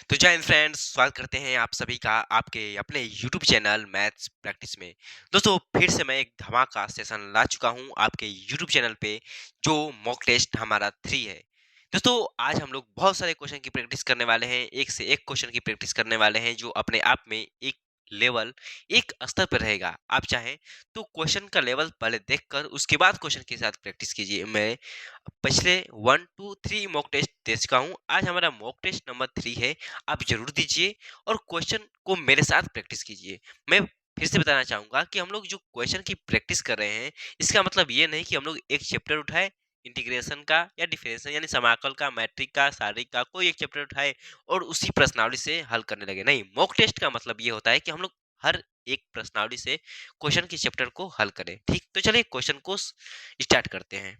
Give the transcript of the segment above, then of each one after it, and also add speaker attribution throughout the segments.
Speaker 1: तो जय हिंद फ्रेंड्स, स्वागत करते हैं आप सभी का आपके अपने YouTube चैनल मैथ्स प्रैक्टिस में। दोस्तों फिर से मैं एक धमाका सेशन ला चुका हूं आपके YouTube चैनल पे, जो मॉक टेस्ट हमारा 3 है। दोस्तों आज हम लोग बहुत सारे क्वेश्चन की प्रैक्टिस करने वाले हैं, एक से एक क्वेश्चन की प्रैक्टिस करने वाले हैं, जो अपने आप में एक लेवल, एक स्तर पर रहेगा। आप चाहें तो क्वेश्चन का लेवल पहले देखकर उसके बाद क्वेश्चन के साथ प्रैक्टिस कीजिए। मैं पिछले 1, 2, 3 मॉक टेस्ट दे चुका हूँ। आज हमारा मॉक टेस्ट नंबर 3 है। आप ज़रूर दीजिए और क्वेश्चन को मेरे साथ प्रैक्टिस कीजिए। मैं फिर से बताना चाहूँगा कि हम लोग जो क्वेश्चन की प्रैक्टिस कर रहे हैं, इसका मतलब ये नहीं कि हम लोग एक चैप्टर उठाए इंटीग्रेशन का या डिफरेंशियल यानी समाकल का, मैट्रिक का, सारिक का, कोई एक चैप्टर उठाए और उसी प्रश्नावली से हल करने लगे। नहीं, मॉक टेस्ट का मतलब ये होता है कि हम लोग हर एक प्रश्नावली से क्वेश्चन के चैप्टर को हल करें। ठीक, तो चलिए क्वेश्चन को स्टार्ट करते हैं।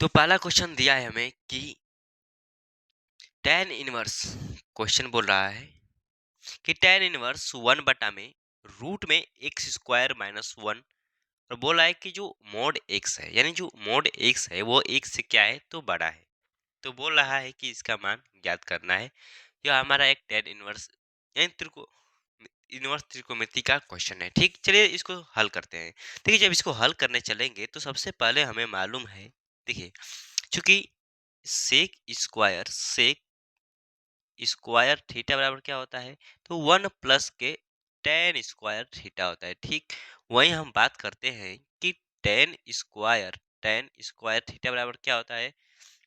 Speaker 1: तो पहला क्वेश्चन दिया है हमें कि tan इनवर्स, क्वेश्चन बोल रहा है कि tan इनवर्स 1 बटा में रूट में एक्स स्क्वायर माइनस 1, और बोल रहा है कि जो मोड एक्स है यानी जो मोड एक्स है वो एक्स से क्या है तो बड़ा है। तो बोल रहा है कि इसका मान ज्ञात करना है। यह हमारा एक tan इनवर्स यानी इनवर्स त्रिकोणमिति का क्वेश्चन है। ठीक, चलिए इसको हल करते हैं। देखिए जब इसको हल करने चलेंगे तो सबसे पहले हमें मालूम है, देखिए चूंकि सेक स्क्वायर थीटा बराबर क्या होता है तो 1 प्लस के टेन स्क्वायर थीटा होता है। ठीक, वहीं हम बात करते हैं कि टेन स्क्वायर थीटा बराबर क्या होता है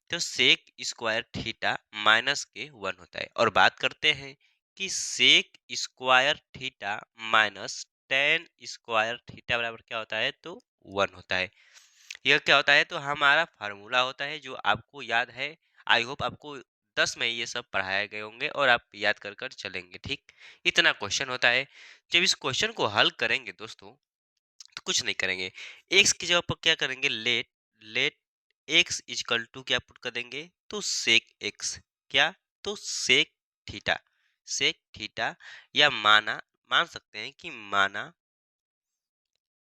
Speaker 1: तो सेक स्क्वायर थीटा माइनस के 1 होता है। और बात करते हैं कि sec square theta minus ten square theta बराबर क्या होता है तो 1 होता है। यह क्या होता है तो हमारा फार्मूला होता है, जो आपको याद है। आई होप आपको 10 में ये सब पढ़ाए गए होंगे और आप याद कर कर चलेंगे। ठीक, इतना क्वेश्चन होता है। जब इस क्वेश्चन को हल करेंगे दोस्तों तो कुछ नहीं करेंगे, एक्स की जगह पर क्या करेंगे, let let X equal to क्या पुट कर देंगे तो सेक एक्स, क्या तो सेक थीटा या मान सकते हैं कि माना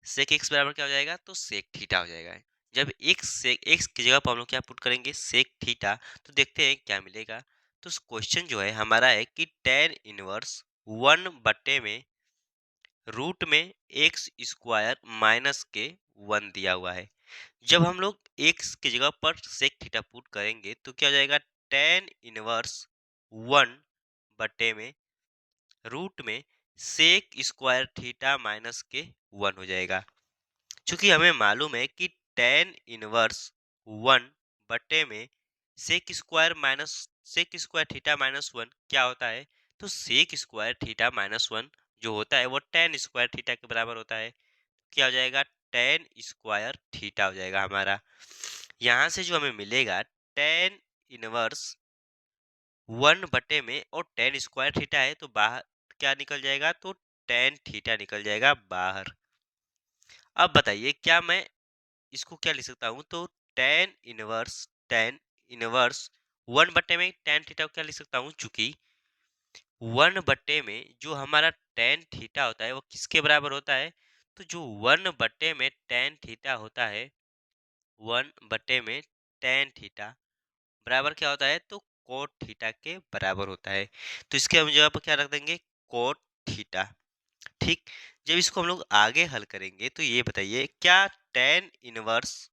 Speaker 1: सेक एक्स बराबर क्या हो जाएगा तो सेक थीटा हो जाएगा। जब एक्स की जगह पर हम लोग क्या पुट करेंगे सेक थीटा, तो देखते हैं क्या मिलेगा। तो क्वेश्चन जो है हमारा है कि टेन इनवर्स 1 बटे में रूट में एक्स स्क्वायर माइनस के 1 दिया हुआ है। जब हम लोग एक्स की जगह पर सेक थीटा पुट करेंगे तो क्या हो जाएगा, टेन इनवर्स 1 बटे में रूट में सेक स्क्वायर थीटा माइनस के 1 हो जाएगा। चूंकि हमें मालूम है कि टेन इनवर्स 1 बटे में सेक स्क्वायर थीटा माइनस 1 क्या होता है तो सेक स्क्वायर थीटा माइनस 1 जो होता है वो टेन स्क्वायर थीटा के बराबर होता है। क्या हो जाएगा, टेन स्क्वायर थीटा हो जाएगा हमारा। यहां से जो हमें मिलेगा टेन इनवर्स 1 बटे में, और टेन स्क्वायर थीटा है तो बाहर क्या निकल जाएगा तो टेन थीटा निकल जाएगा बाहर। अब बताइए क्या मैं इसको क्या लिख सकता हूँ तो टेन इनवर्स 1 बटे में टेन थीटा को क्या लिख सकता हूँ, चूंकि 1 बटे में जो हमारा टेन थीटा होता है वो किसके बराबर होता है तो जो 1 बटे में टेन थीटा होता है, 1 बटे में टेन थीटा बराबर क्या होता है तो कोट थीटा के बराबर होता है। तो इसके हम जगह पर क्या रख देंगे कोट थीटा। ठीक, जब इसको हम लोग आगे हल करेंगे तो ये बताइए क्या टेन इनवर्स,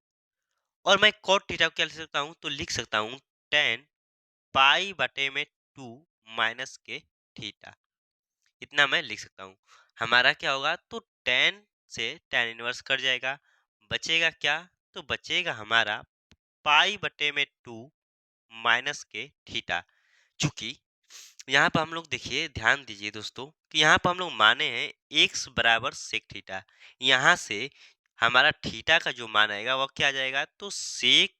Speaker 1: और मैं कोट थीटा को क्या लिख सकता हूँ तो लिख सकता हूँ टेन पाई बटे में 2 माइनस के थीटा, इतना मैं लिख सकता हूँ। हमारा क्या होगा तो टेन से टेन इनवर्स कट जाएगा, बचेगा क्या तो बचेगा हमारा पाई बटे में 2 माइनस के थीटा। चूंकि यहाँ पर हम लोग देखिए ध्यान दीजिए दोस्तों कि यहाँ पर हम लोग माने हैं एक्स बराबर सेक थीटा, यहाँ से हमारा थीटा का जो मान आएगा वो क्या आ जाएगा तो सेक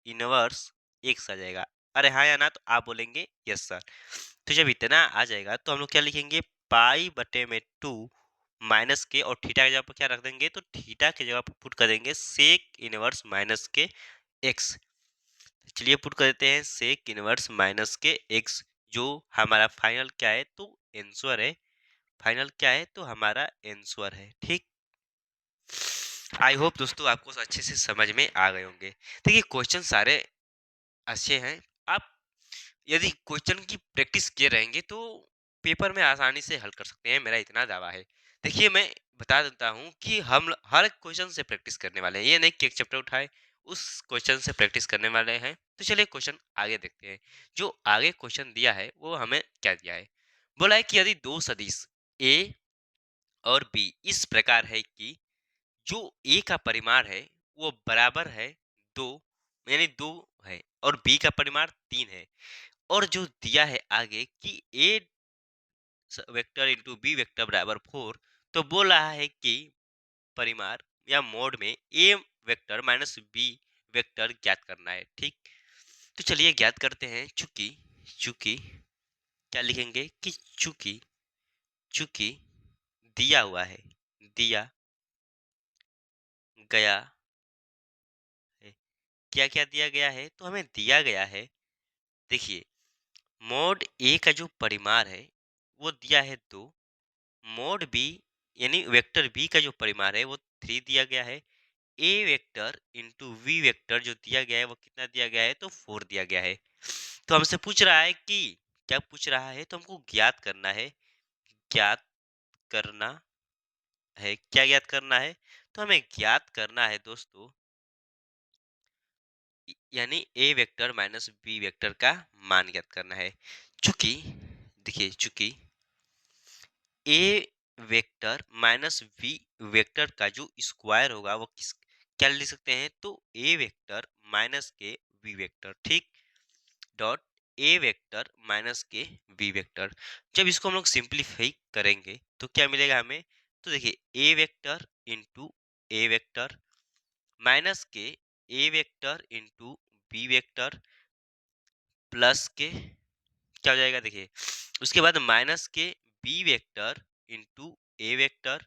Speaker 1: इनवर्स एक्स आ जाएगा। अरे हाँ या ना, तो आप बोलेंगे यस सर। तो जब इतना आ जाएगा तो हम लोग क्या लिखेंगे पाई बटे में 2 माइनस के, और थीटा की जगह पर क्या रख देंगे तो थीटा की जगह पर पुट कर देंगे सेक इनवर्स माइनस के एक्स। चलिए पुट कर देते हैं सेक इनवर्स माइनस के एक्स, जो हमारा फाइनल क्या है तो आंसर है। फाइनल क्या है तो हमारा आंसर है। ठीक, आई होप दोस्तों आपको अच्छे से समझ में आ गए होंगे। देखिए क्वेश्चन सारे अच्छे हैं। आप यदि क्वेश्चन की प्रैक्टिस किए रहेंगे तो पेपर में आसानी से हल कर सकते हैं, मेरा इतना दावा है। देखिए, मैं बता देता हूँ कि हम हर क्वेश्चन से प्रैक्टिस करने वाले हैं, ये नहीं कि एक चैप्टर उठाए उस क्वेश्चन से प्रैक्टिस करने वाले हैं। तो चलिए क्वेश्चन आगे देखते हैं। जो आगे क्वेश्चन दिया है वो हमें क्या दिया है। बोला है कि यदि दो सदिश ए और बी इस प्रकार है कि जो ए का परिमाण है वो बराबर है दो, यानी दो है, और बी का परिमाण तीन है, और जो दिया है आगे कि ए वेक्टर इंटू बी वेक्टर बराबर फोर, तो बोल रहा है कि परिमाण या मोड में ए वेक्टर माइनस बी वेक्टर ज्ञात करना है। ठीक, तो चलिए ज्ञात करते हैं। चूंकि चूंकि क्या लिखेंगे कि चूंकि चूंकि दिया हुआ है, दिया गया है, क्या क्या दिया गया है, तो हमें दिया गया है। देखिए, मोड ए का जो परिमाण है वो दिया है दो, मोड बी यानी वेक्टर बी का जो परिमाण है वो थ्री दिया गया है, a vector into V vector जो दिया गया है वो कितना दिया गया है, तो फोर दिया गया है। तो हमसे पूछ रहा है कि क्या पूछ रहा है, तो हमको ज्ञात करना है, ज्ञात करना है, क्या ज्ञात करना है, तो हमें ज्ञात करना है दोस्तों, यानी ए वेक्टर माइनस बी वेक्टर का मान ज्ञात करना है। चूंकि देखिए, चूंकि ए वेक्टर माइनस बी वेक्टर का जो स्क्वायर होगा वो किस क्या लिख सकते हैं, तो ए vector minus k b vector, ठीक, dot A vector minus k b vector. जब इसको हम लोग सिंप्लीफाई करेंगे तो क्या मिलेगा हमें, तो देखिए a vector into a vector minus k A vector into b vector plus k क्या हो जाएगा, देखिए उसके बाद minus k b vector into a vector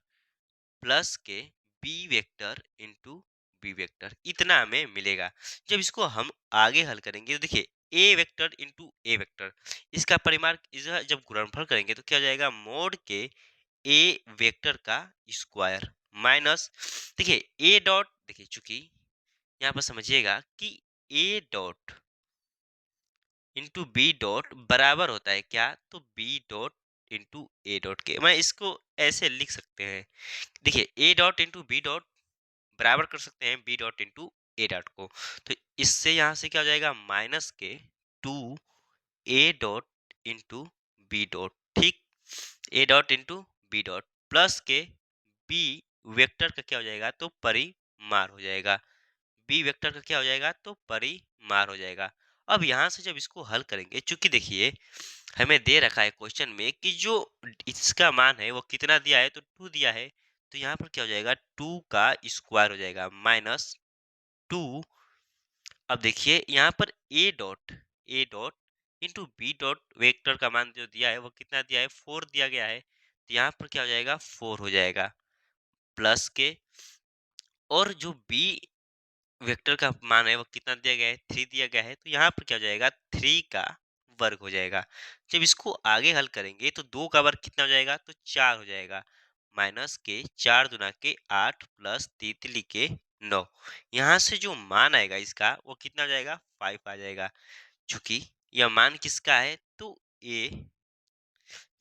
Speaker 1: plus k b vector into b vector, इतना हमें मिलेगा। जब इसको हम आगे हल करेंगे तो देखिए a vector into a vector, इसका परिमाण इसका जब गुणनफल करेंगे तो क्या हो जाएगा, मोड के ए वेक्टर का स्क्वायर माइनस, देखिए ए डॉट, देखिए चूंकि यहाँ पर समझिएगा कि A dot into B dot बराबर होता है क्या, तो B dot into A dot के, मैं इसको ऐसे लिख सकते हैं। देखिए A dot into B dot बराबर कर सकते हैं B dot into A dot को, तो इससे यहाँ से क्या हो जाएगा, minus k two a dot into B dot, ठीक, a dot into B dot plus k b vector का क्या हो जाएगा, तो परिमाण हो जाएगा, बी वेक्टर का क्या हो जाएगा, तो परिमाण हो जाएगा। अब यहाँ से जब इसको हल करेंगे, चूंकि देखिए हमें दे रखा है क्वेश्चन में कि जो इसका मान है वो कितना दिया है, तो टू दिया है, तो यहाँ पर क्या हो जाएगा, टू का स्क्वायर हो जाएगा माइनस टू। अब देखिए यहाँ पर A dot into B dot vector का मान जो दिया है वो कितना दिया है, फोर दिया गया है, तो यहाँ पर क्या हो जाएगा, फोर हो जाएगा प्लस के, और जो बी वेक्टर का मान है वो कितना दिया गया है, थ्री दिया गया है, तो यहाँ पर क्या हो जाएगा, थ्री का वर्ग हो जाएगा। जब इसको आगे हल करेंगे तो दो का वर्ग कितना हो जाएगा, तो चार हो जाएगा, माइनस के चार दुना के आठ प्लस तितली के नौ, यहाँ से जो मान आएगा इसका वो कितना हो जाएगा, फाइव आ जाएगा। चूंकि यह मान किसका है, तो ए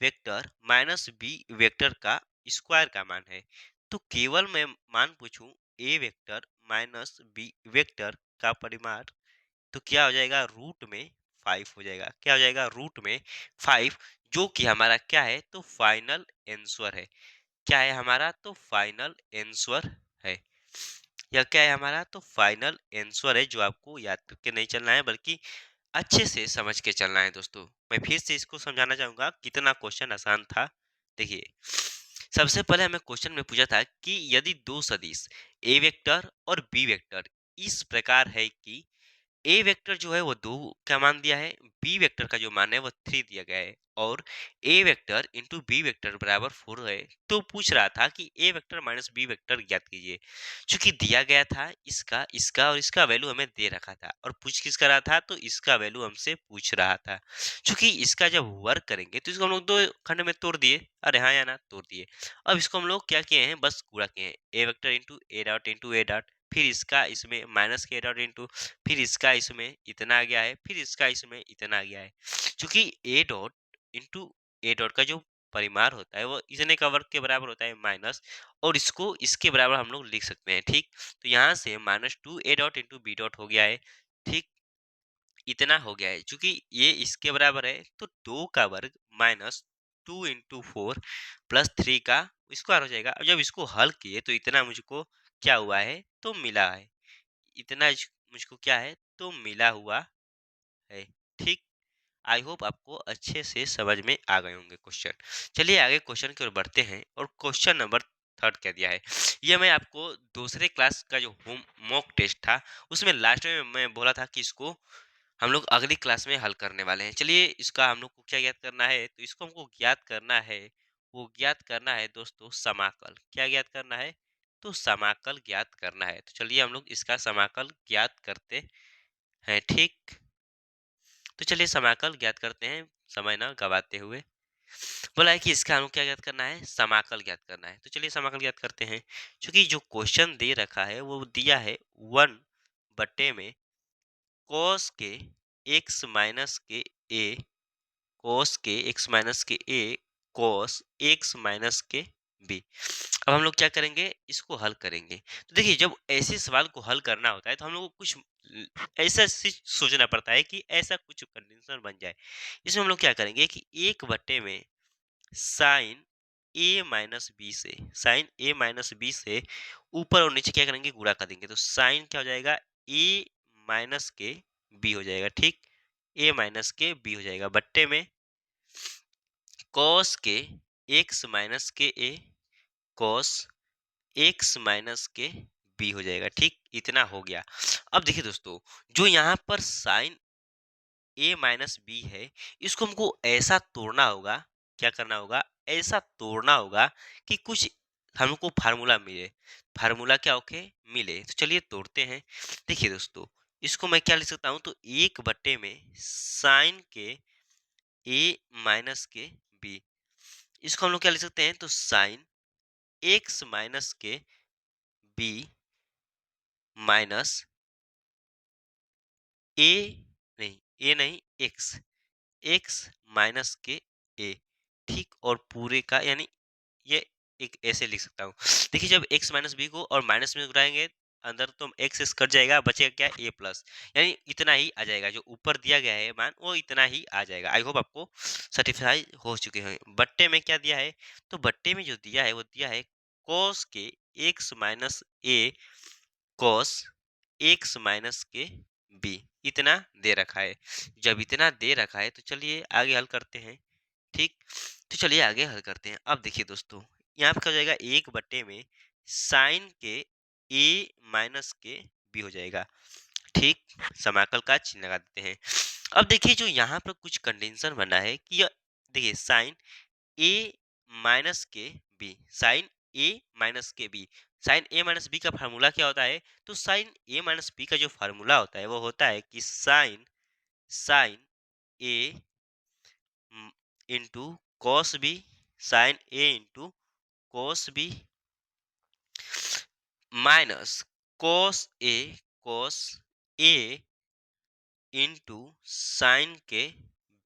Speaker 1: वेक्टर माइनस बी वेक्टर का स्क्वायर का मान है, तो केवल मैं मान पूछूं ए वेक्टर माइनस बी वेक्टर का परिमाण, तो क्या हो जाएगा, रूट में फाइव हो जाएगा, क्या हो जाएगा, रूट में फाइव, जो कि हमारा क्या है, तो फाइनल आंसर है। क्या है हमारा, तो फाइनल आंसर है। यह क्या है हमारा, तो फाइनल आंसर है, जो आपको याद करके नहीं चलना है बल्कि अच्छे से समझ के चलना है दोस्तों। मैं फिर से इसको समझाना चाहूंगा कितना क्वेश्चन आसान था। देखिए, सबसे पहले हमें क्वेश्चन में पूछा था कि यदि दो सदिश ए वेक्टर और बी वेक्टर इस प्रकार है कि ए वेक्टर जो है वो दो का मान दिया है, बी वेक्टर का जो मान है वो थ्री दिया गया है, और ए वेक्टर इंटू बी वेक्टर बराबर फोर है, तो पूछ रहा था कि ए वेक्टर माइनस बी वेक्टर ज्ञात कीजिए। चूंकि दिया गया था इसका इसका और इसका वैल्यू हमें दे रखा था, और पूछ किसका रहा था, तो इसका वैल्यू हमसे पूछ रहा था। चूंकि इसका जब वर्क करेंगे तो इसको हम लोग दो खंड में तोड़ दिए, अरे हाँ या ना, तोड़ दिए। अब इसको हम लोग क्या किए हैं, बस गुणा किए हैं, ए वेक्टर इंटू ए डॉट फिर इसका इसमें माइनस के डॉट इंटू, फिर इसका इसमें इतना आ गया है, फिर इसका इसमें इतना आ गया है। क्योंकि ए डॉट इंटू ए डॉट का जो परिमाण होता है वो इतने का वर्ग के बराबर होता है माइनस, और इसको इसके बराबर हम लोग लिख सकते हैं। ठीक, तो यहाँ से -2 A dot into B dot हो गया है। ठीक, इतना हो गया है। चूंकि ये इसके बराबर है तो 2 का वर्ग माइनस 2 इंटू 4 प्लस 3 का स्क्वायर हो जाएगा। अब जब इसको हल किए तो इतना मुझको क्या हुआ है, तो मिला है। इतना मुझको क्या है, तो मिला हुआ है। ठीक, आई होप आपको अच्छे से समझ में आ गए होंगे क्वेश्चन। चलिए आगे क्वेश्चन की ओर बढ़ते हैं, और क्वेश्चन नंबर थर्ड क्या दिया है। ये मैं आपको दूसरे क्लास का जो होम मॉक टेस्ट था उसमें लास्ट में मैं बोला था कि इसको हम लोग अगली क्लास में हल करने वाले हैं। चलिए इसका हम लोग को क्या ज्ञात करना है, तो इसको हमको ज्ञात करना है, वो ज्ञात करना है दोस्तों समाकल। क्या ज्ञात करना है, तो समाकल ज्ञात करना है। तो चलिए हम लोग इसका समाकल ज्ञात करते हैं। ठीक, तो चलिए समाकल ज्ञात करते हैं समय ना गवाते हुए। बोला है कि इसका हमको क्या ज्ञात करना है, समाकल ज्ञात करना है। तो चलिए समाकल ज्ञात करते हैं। क्योंकि जो क्वेश्चन दे रखा है वो दिया है 1/में कॉस के एक्स माइनस के ए, कॉस के एक्स माइनस के ए cos x minus k B. अब हम लोग क्या करेंगे, इसको हल करेंगे। तो देखिए जब ऐसे सवाल को हल करना होता है तो हम लोग को कुछ ऐसा चीज सोचना पड़ता है कि ऐसा कुछ कंडीशन बन जाए। इसमें हम लोग क्या करेंगे कि 1/में साइन ए माइनस बी से, साइन ए माइनस बी से ऊपर और नीचे क्या करेंगे, गुणा कर देंगे। तो साइन क्या हो जाएगा, ए माइनस के बी हो जाएगा। ठीक, ए माइनस के बी हो जाएगा, बट्टे में कॉस के एक्स माइनस के ए cos x minus k B हो जाएगा। ठीक, इतना हो गया। अब देखिए दोस्तों, जो यहाँ पर साइन ए माइनस बी है, इसको हमको ऐसा तोड़ना होगा, क्या करना होगा, ऐसा तोड़ना होगा कि कुछ हमको फार्मूला मिले। फार्मूला क्या ओके मिले। तो चलिए तोड़ते हैं। देखिए दोस्तों, इसको मैं क्या लिख सकता हूँ, तो 1/में साइन के ए माइनस के बी, इसको हम लोग क्या लिख सकते हैं, तो sine x minus k B minus ए, नहीं ए नहीं एक्स, एक्स माइनस के ए। ठीक, और पूरे का यानी ये एक ऐसे लिख सकता हूँ। देखिए जब x माइनस बी को और माइनस में घुराएंगे अंदर तो एक्स कट जाएगा, बचेगा क्या, ए प्लस, यानी इतना ही आ जाएगा। जो ऊपर दिया गया है मान वो इतना ही आ जाएगा। आई होप आपको सर्टिफाई हो चुके हैं। बट्टे में क्या दिया है, तो बट्टे में जो दिया है वो दिया है cos के एक्स माइनस ए cos x minus k B, इतना दे रखा है। जब इतना दे रखा है तो चलिए आगे हल करते हैं। ठीक, तो चलिए आगे हल करते हैं। अब देखिए दोस्तों, यहाँ पे क्या हो जाएगा, 1/में साइन के ए माइनस के बी हो जाएगा। ठीक, समाकल का चिन्ह लगा देते हैं। अब देखिए जो यहाँ पर कुछ कंडीशन बना है कि देखिए साइन ए माइनस के बी, साइन ए माइनस के बी, साइन ए माइनस बी का फार्मूला क्या होता है, तो साइन ए माइनस बी का जो फार्मूला होता है वो होता है कि sine sine a into cos b, sine a into cos b minus cos a into sine के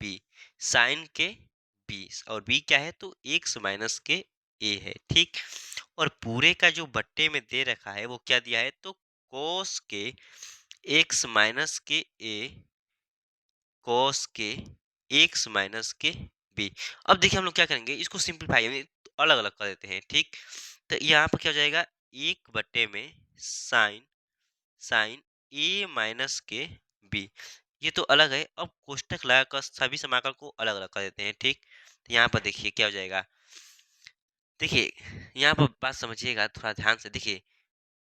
Speaker 1: बी, साइन के बी, और बी क्या है, तो एक्स माइनस के ए है। ठीक, और पूरे का जो बट्टे में दे रखा है वो क्या दिया है, तो कॉस के एक्स माइनस के ए कॉस के एक्स माइनस के बी। अब देखिए हम लोग क्या करेंगे, इसको सिंप्लीफाई अलग अलग कर देते हैं। ठीक, तो यहाँ पर क्या हो जाएगा, 1/में साइन साइन ए माइनस के बी, ये तो अलग है। अब कोष्टक लगाकर सभी समाकल को अलग अलग कर देते हैं। ठीक, तो यहाँ पर देखिए क्या हो जाएगा, देखिए यहाँ पर बात समझिएगा थोड़ा ध्यान से। देखिए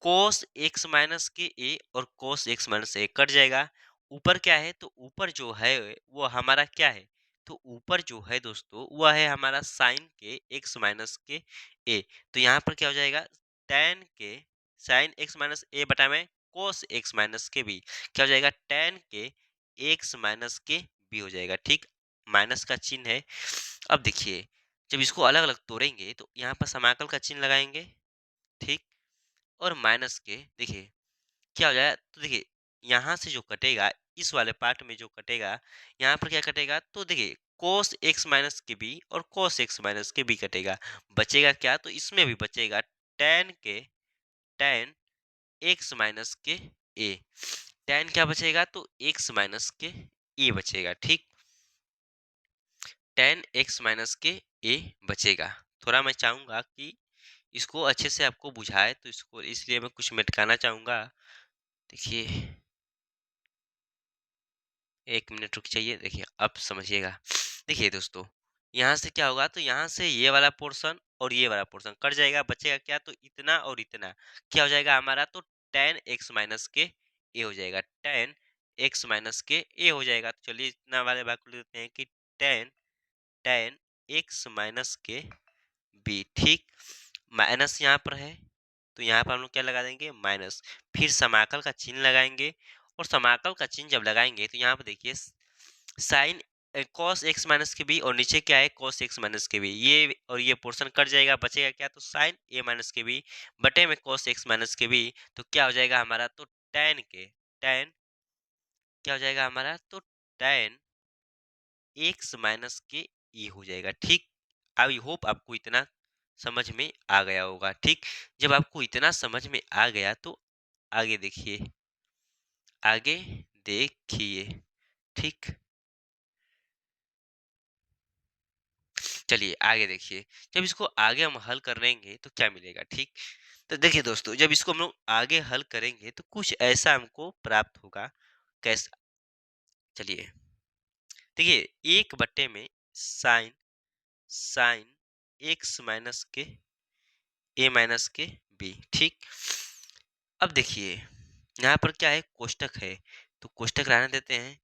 Speaker 1: cos x माइनस के a और cos x minus a cut जाएगा। ऊपर क्या है, तो ऊपर जो है वो हमारा क्या है, तो ऊपर जो है दोस्तों वह है हमारा साइन के x माइनस के a। तो यहाँ पर क्या हो जाएगा, tan के साइन x माइनस a बटा में cos x माइनस के b, क्या हो जाएगा, tan के x माइनस के b हो जाएगा। ठीक, माइनस का चिन्ह है। अब देखिए जब इसको अलग अलग तोड़ेंगे तो यहाँ पर समाकल का चिन्ह लगाएंगे। ठीक, और माइनस के देखिए क्या हो जाएगा, तो देखिए यहाँ से जो कटेगा, इस वाले पार्ट में जो कटेगा, यहाँ पर क्या कटेगा, तो देखिए cos x माइनस के b और cos x माइनस के b कटेगा। बचेगा क्या, तो इसमें भी बचेगा tan x माइनस के a। tan क्या बचेगा, तो x माइनस के a बचेगा। ठीक, tan x माइनस के a बचेगा। थोड़ा मैं चाहूंगा कि इसको अच्छे से आपको बुझाए, तो इसको इसलिए मैं कुछ मेटकाना चाहूंगा। देखिए, 1 मिनट रुक जाइए, देखिए अब समझिएगा। देखिए दोस्तों, यहाँ से क्या होगा, तो यहाँ से ये वाला पोर्शन और ये वाला पोर्शन कट जाएगा, बचेगा क्या, तो इतना और इतना क्या हो जाएगा हमारा, तो tan x माइनस के a हो जाएगा। tan x माइनस के a हो जाएगा। तो चलिए इतना वाले भाग को लिख देते हैं कि tan tan x माइनस के b। ठीक, माइनस यहाँ पर है, तो यहाँ पर हम लोग क्या लगा देंगे, माइनस। फिर समाकल का चिन्ह लगाएंगे, और समाकल का चिन्ह जब लगाएंगे तो यहाँ पर देखिए साइन cos x माइनस के b, और नीचे क्या है, cos x माइनस के b। ये और ये पोर्शन कट जाएगा, बचेगा क्या, तो साइन a माइनस के b बटे में cos x माइनस के b। तो क्या हो जाएगा हमारा, तो tan क्या हो जाएगा हमारा, तो tan x माइनस के e हो जाएगा। ठीक, आई होप आपको इतना समझ में आ गया होगा। ठीक, जब आपको इतना समझ में आ गया तो आगे देखिए, आगे देखिए। ठीक, चलिए आगे देखिए। जब इसको आगे हम हल करेंगे तो क्या मिलेगा। ठीक, तो देखिए दोस्तों, जब इसको हम लोग आगे हल करेंगे तो कुछ ऐसा हमको प्राप्त होगा। कैसा, चलिए देखिए, 1 बटे में sign sine x minus k ए माइनस के बी। ठीक, अब देखिए यहाँ पर क्या है, कोष्टक है, तो कोष्टक रहने देते हैं।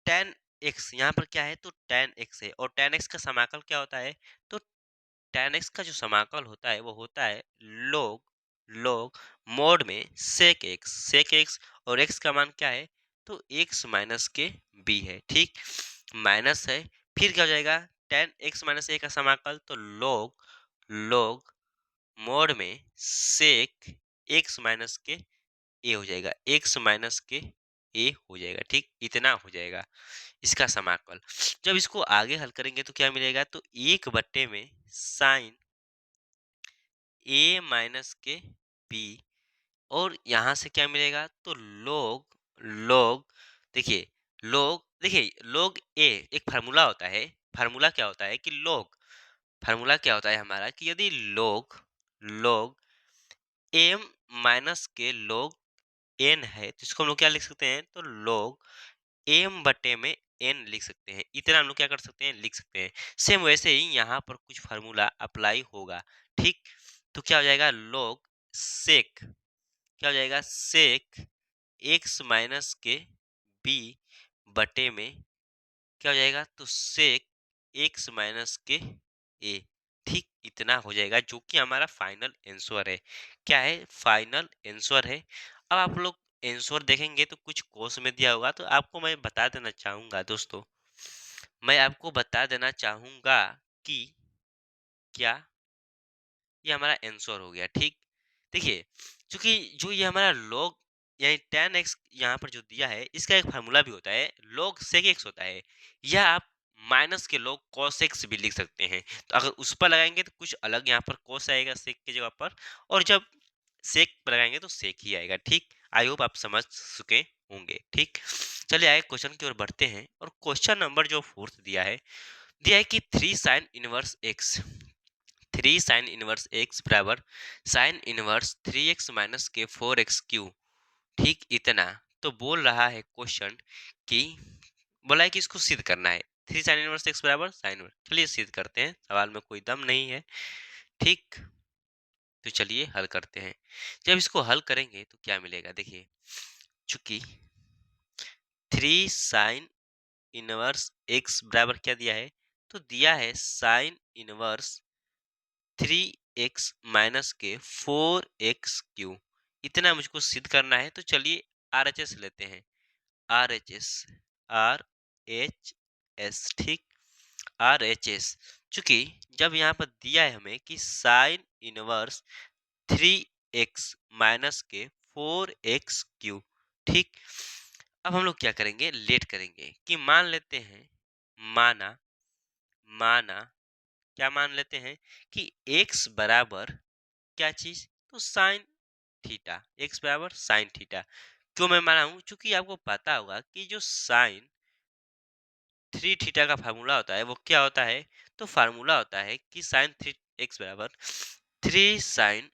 Speaker 1: tan x यहाँ पर क्या है, तो tan x है, और tan x का समाकल क्या होता है, तो tan x का जो समाकल होता है वो होता है log log मोड में sec x, और x का मान क्या है, तो x माइनस के b है। ठीक, माइनस है, फिर क्या हो जाएगा, tan x माइनस a का समाकल, तो log मोड में sec x माइनस के a हो जाएगा, x माइनस के a हो जाएगा। ठीक, इतना हो जाएगा इसका समाकल। जब इसको आगे हल करेंगे तो क्या मिलेगा, तो 1 बटे में साइन a माइनस के b, और यहाँ से क्या मिलेगा, तो log देखिए log a एक फार्मूला होता है। फार्मूला क्या होता है कि फार्मूला क्या होता है हमारा, कि यदि log m माइनस के log n है, तो इसको हम लोग क्या लिख सकते हैं, तो log m बटे में n लिख सकते हैं। इतना हम लोग क्या कर सकते हैं, लिख सकते हैं। सेम वैसे ही यहाँ पर कुछ फार्मूला अप्लाई होगा। ठीक, तो क्या हो जाएगा, log sec क्या हो जाएगा, sec x माइनस के b बटे में क्या हो जाएगा, तो sec x माइनस के a। ठीक, इतना हो जाएगा, जो कि हमारा फाइनल आंसर है। क्या है, फाइनल आंसर है। अब आप लोग आंसर देखेंगे तो कुछ कोर्स में दिया होगा, तो आपको मैं बता देना चाहूंगा दोस्तों, मैं आपको बता देना चाहूंगा कि क्या ये हमारा आंसर हो गया। ठीक, देखिए क्योंकि जो ये हमारा log यानी tan x यहाँ पर जो दिया है, इसका एक फार्मूला भी होता है, log sec x होता है, या आप माइनस के log cos x भी लिख सकते हैं। तो अगर उस पर लगाएंगे तो कुछ अलग यहाँ पर cos आएगा sec की जगह पर, और जब sec पर लगाएंगे तो sec ही आएगा। ठीक, आई होप आप समझ चुके होंगे। ठीक, चलिए आगे क्वेश्चन की ओर बढ़ते हैं, और क्वेश्चन नंबर जो 4 दिया है कि 3 sin inverse x 3 sine inverse x बराबर साइन इनवर्स 3x माइनस के 4x क्यू। ठीक, इतना तो बोल रहा है क्वेश्चन कि बोला है कि इसको सिद्ध करना है। 3 साइन इनवर्स x बराबर साइन इनवर्स, चलिए सिद्ध करते हैं, सवाल में कोई दम नहीं है। ठीक, तो चलिए हल करते हैं। जब इसको हल करेंगे तो क्या मिलेगा, देखिए चूंकि 3 साइन इनवर्स x बराबर क्या दिया है, तो दिया है साइन इनवर्स 3x माइनस के 4x क्यू। इतना मुझको सिद्ध करना है, तो चलिए RHS लेते हैं। RHS RHS ठीक, RHS चूंकि जब यहाँ पर दिया है हमें कि साइन इनवर्स 3x माइनस के 4x ठीक। अब हम लोग क्या करेंगे, लेट करेंगे कि मान लेते हैं, माना माना क्या मान लेते हैं कि x बराबर क्या चीज, तो साइन थीटा, x बराबर साइन थीटा। क्यों मैं माना हूं, क्योंकि आपको पता होगा कि जो साइन 3 थीटा का फार्मूला होता है वो क्या होता है, तो फार्मूला होता है कि साइन 3x बराबर 3 साइन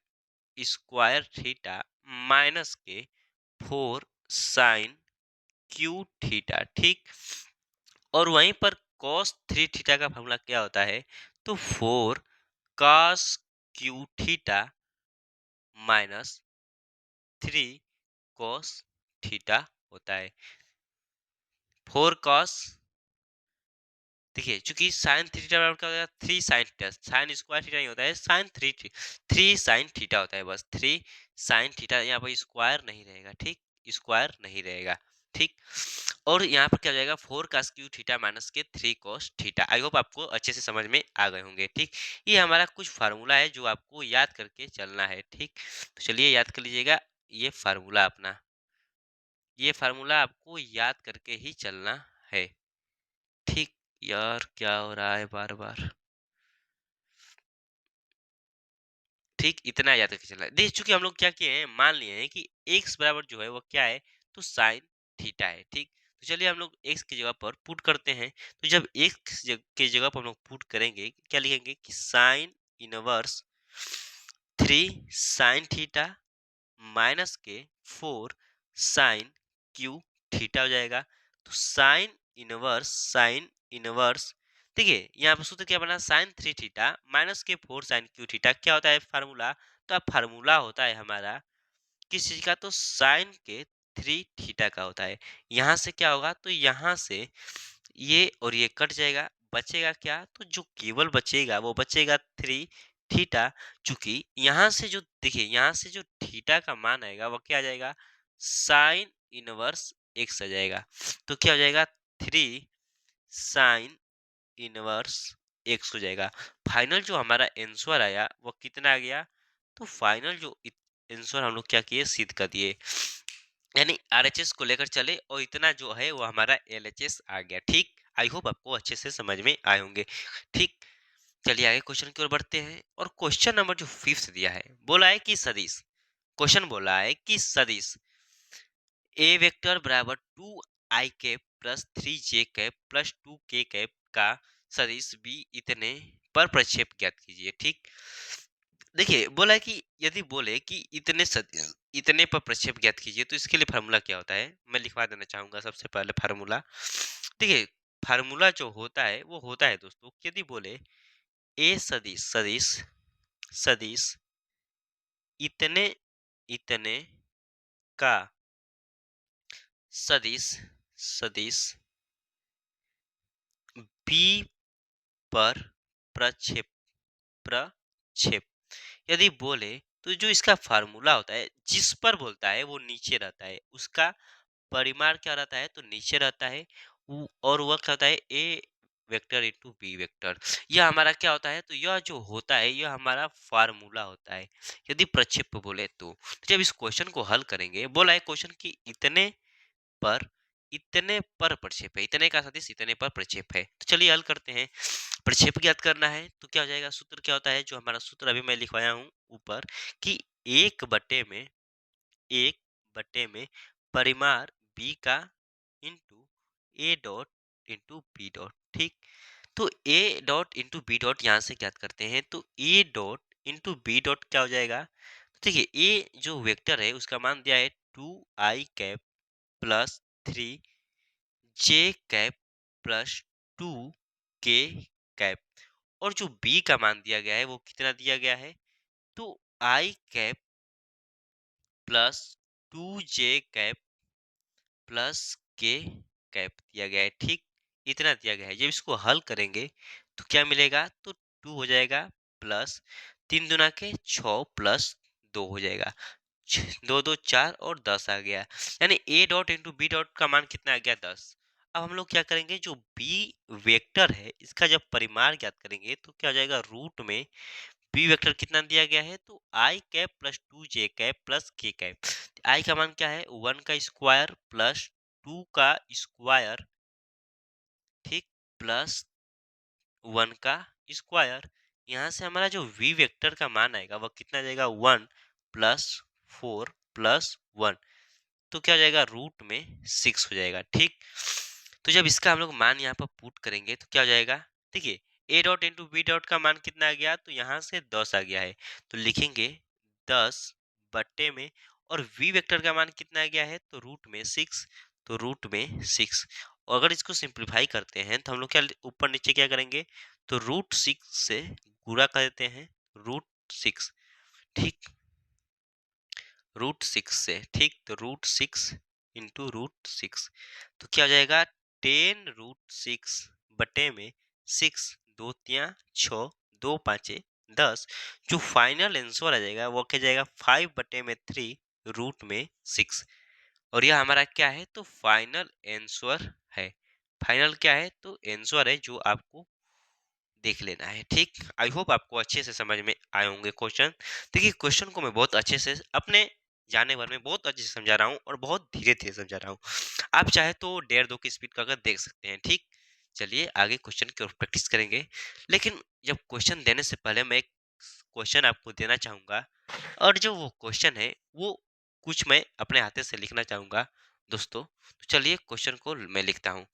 Speaker 1: स्क्वायर थीटा माइनस के 4 साइन क्यू थीटा ठीक। और वहीं पर cos 3 थीटा का फार्मूला क्या होता है, तो 4 cos Q theta minus 3 cos theta होता है। 4 cos, देखिए चूंकि साइन थीटा बराबर क्या होता है, 3 sine theta, sine square theta नहीं होता है, साइन 3 साइन थीटा होता है, बस 3 साइन थीटा, यहाँ पर स्क्वायर नहीं रहेगा ठीक, स्क्वायर नहीं रहेगा ठीक। और यहाँ पर क्या हो जाएगा, 4 cos क्यू थीटा माइनस के 3 cos थीटा। आई होप आपको अच्छे से समझ में आ गए होंगे ठीक। ये हमारा कुछ फार्मूला है जो आपको याद करके चलना है ठीक। तो चलिए याद कर लीजिएगा ये फार्मूला अपना, ये फार्मूला आपको याद करके ही चलना है ठीक। यार क्या हो रहा है बार बार, ठीक इतना याद करके चलना है। देख चूंकि हम लोग क्या किए हैं, मान लिए हैं कि x बराबर जो है वो क्या है, तो साइन थीटा है ठीक। तो चलिए हम लोग x की जगह पर पुट करते हैं। तो जब x के जगह पर हम लोग पुट करेंगे, क्या लिखेंगे कि sine inverse 3 sine theta minus के 4 साइन क्यू थीटा हो जाएगा। तो साइन इनवर्स, देखिए यहाँ पर सूत्र क्या बना, साइन 3 थीटा माइनस के 4 साइन क्यू थीटा क्या होता है फार्मूला, तो अब फार्मूला होता है हमारा किस चीज का, तो साइन के 3 थीटा का होता है। यहाँ से क्या होगा, तो यहाँ से ये और ये कट जाएगा, बचेगा क्या, तो जो केवल बचेगा वो बचेगा 3 थीटा। चूंकि यहाँ से जो, देखिए यहाँ से जो थीटा का मान आएगा वो क्या आ जाएगा, साइन इनवर्स एक्स आ जाएगा। तो क्या हो जाएगा, 3 साइन इनवर्स एक्स हो जाएगा। फाइनल जो हमारा आंसर आया वो कितना आ गया, तो फाइनल जो आंसर हम लोग क्या किए, सिद्ध कर दिए, यानी आरएचएस को लेकर चले और इतना जो है वो हमारा एलएचएस आ गया ठीक। आई होप आपको अच्छे से समझ में आए होंगे ठीक। चलिए आगे क्वेश्चन की ओर बढ़ते हैं। और क्वेश्चन नंबर जो 5 दिया है, बोला है कि सदिश, क्वेश्चन बोला है कि सदिश ए वेक्टर बराबर 2i cap plus 3j cap plus 2k cap का सदिश बी इतने पर प्रक्षेप ज्ञात कीजिए ठीक। देखिए बोला है कि यदि बोले कि इतने पर प्रक्षेप ज्ञात कीजिए, तो इसके लिए फार्मूला क्या होता है, मैं लिखवा देना चाहूंगा सबसे पहले फार्मूला। देखिए फार्मूला जो होता है वो होता है दोस्तों, यदि बोले ए सदिश सदिश सदिश इतने इतने का सदिश सदिश बी पर प्रक्षेप प्रक्षेप, यदि बोले तो जो इसका फार्मूला होता है, जिस पर बोलता है वो नीचे रहता है, उसका परिमाण क्या रहता है, तो नीचे रहता है। और वह क्या होता है, a vector into b vector. यह हमारा क्या होता है, तो यह जो होता है यह हमारा फार्मूला होता है यदि प्रक्षेप बोले तो। जब इस क्वेश्चन को हल करेंगे, बोला है क्वेश्चन कि पर इतने पर प्रक्षेप है, इतने का सदिश इतने पर प्रक्षेप है। तो चलिए हल करते हैं। प्रक्षेप ज्ञात करना है तो क्या हो जाएगा, सूत्र क्या होता है, जो हमारा सूत्र अभी मैं लिखवाया हूँ ऊपर, कि 1/1 परिमाण बी का into A dot into B dot ठीक। तो A dot into B dot यहाँ से ज्ञात करते हैं, तो A dot into B dot क्या हो जाएगा, तो देखिए ए जो वेक्टर है उसका मान दिया है 2i cap plus 3j cap plus 2k cap. और जो बी का मान दिया गया है वो कितना दिया गया है, तो i cap plus 2j cap plus k cap दिया गया है ठीक, इतना दिया गया है। जब इसको हल करेंगे तो क्या मिलेगा, तो 2 हो जाएगा प्लस 3 दूना के 6 प्लस 2 हो जाएगा, 2 2 4 और 10 आ गया। यानी a dot into B dot का मान कितना आ गया, 10। अब हम लोग क्या करेंगे, जो b वेक्टर है इसका जब परिमाण ज्ञात करेंगे तो क्या हो जाएगा, रूट में बी वेक्टर कितना दिया गया है, तो i cap plus 2 J cap plus के कैप। आई का मान क्या है, 1 का स्क्वायर प्लस 2 का स्क्वायर, ठीक, प्लस 1 का स्क्वायर। यहाँ से हमारा जो वी वेक्टर का मान आएगा वह कितना जाएगा, 1 प्लस 4 प्लस 1, तो क्या हो जाएगा, रूट में 6 हो जाएगा, ठीक। तो जब इसका हम लोग मान यहाँ पर पुट करेंगे तो क्या हो जाएगा, देखिए A dot into B dot का मान कितना आ गया, तो यहाँ से 10 आ गया है, तो लिखेंगे 10 बट्टे में, और वी वेक्टर का मान कितना आ गया है, तो रूट में 6, तो रूट में 6। और अगर इसको सिंप्लीफाई करते हैं तो हम लोग क्या ऊपर नीचे क्या करेंगे, तो रूट 6 से गुणा कर देते हैं, रूट 6, ठीक, रूट 6 से, ठीक, तो रूट 6 इंटू रूट 6, तो क्या हो जाएगा, 10 रूट 6 बटे में 6, 2 तिया 6, 2 पाँचे 10, जो फाइनल आंसर आ जाएगा वो क्या जाएगा, 5 बटे में 3 रूट में 6। और यह हमारा क्या है, तो फाइनल आंसर है। फाइनल क्या है, तो आंसर है जो आपको देख लेना है, ठीक। आई होप आपको अच्छे से समझ में आए होंगे क्वेश्चन। देखिए क्वेश्चन को मैं बहुत अच्छे से अपने जाने भर में बहुत अच्छे से समझा रहा हूँ और बहुत धीरे धीरे समझा रहा हूँ। आप चाहे तो 1.5-2 की स्पीड का कर देख सकते हैं, ठीक। चलिए आगे क्वेश्चन की ओर प्रैक्टिस करेंगे। लेकिन जब क्वेश्चन देने से पहले मैं एक क्वेश्चन आपको देना चाहूंगा, और जो वो क्वेश्चन है वो कुछ मैं अपने हाथे से लिखना चाहूंगा दोस्तों। तो चलिए क्वेश्चन को मैं लिखता हूँ।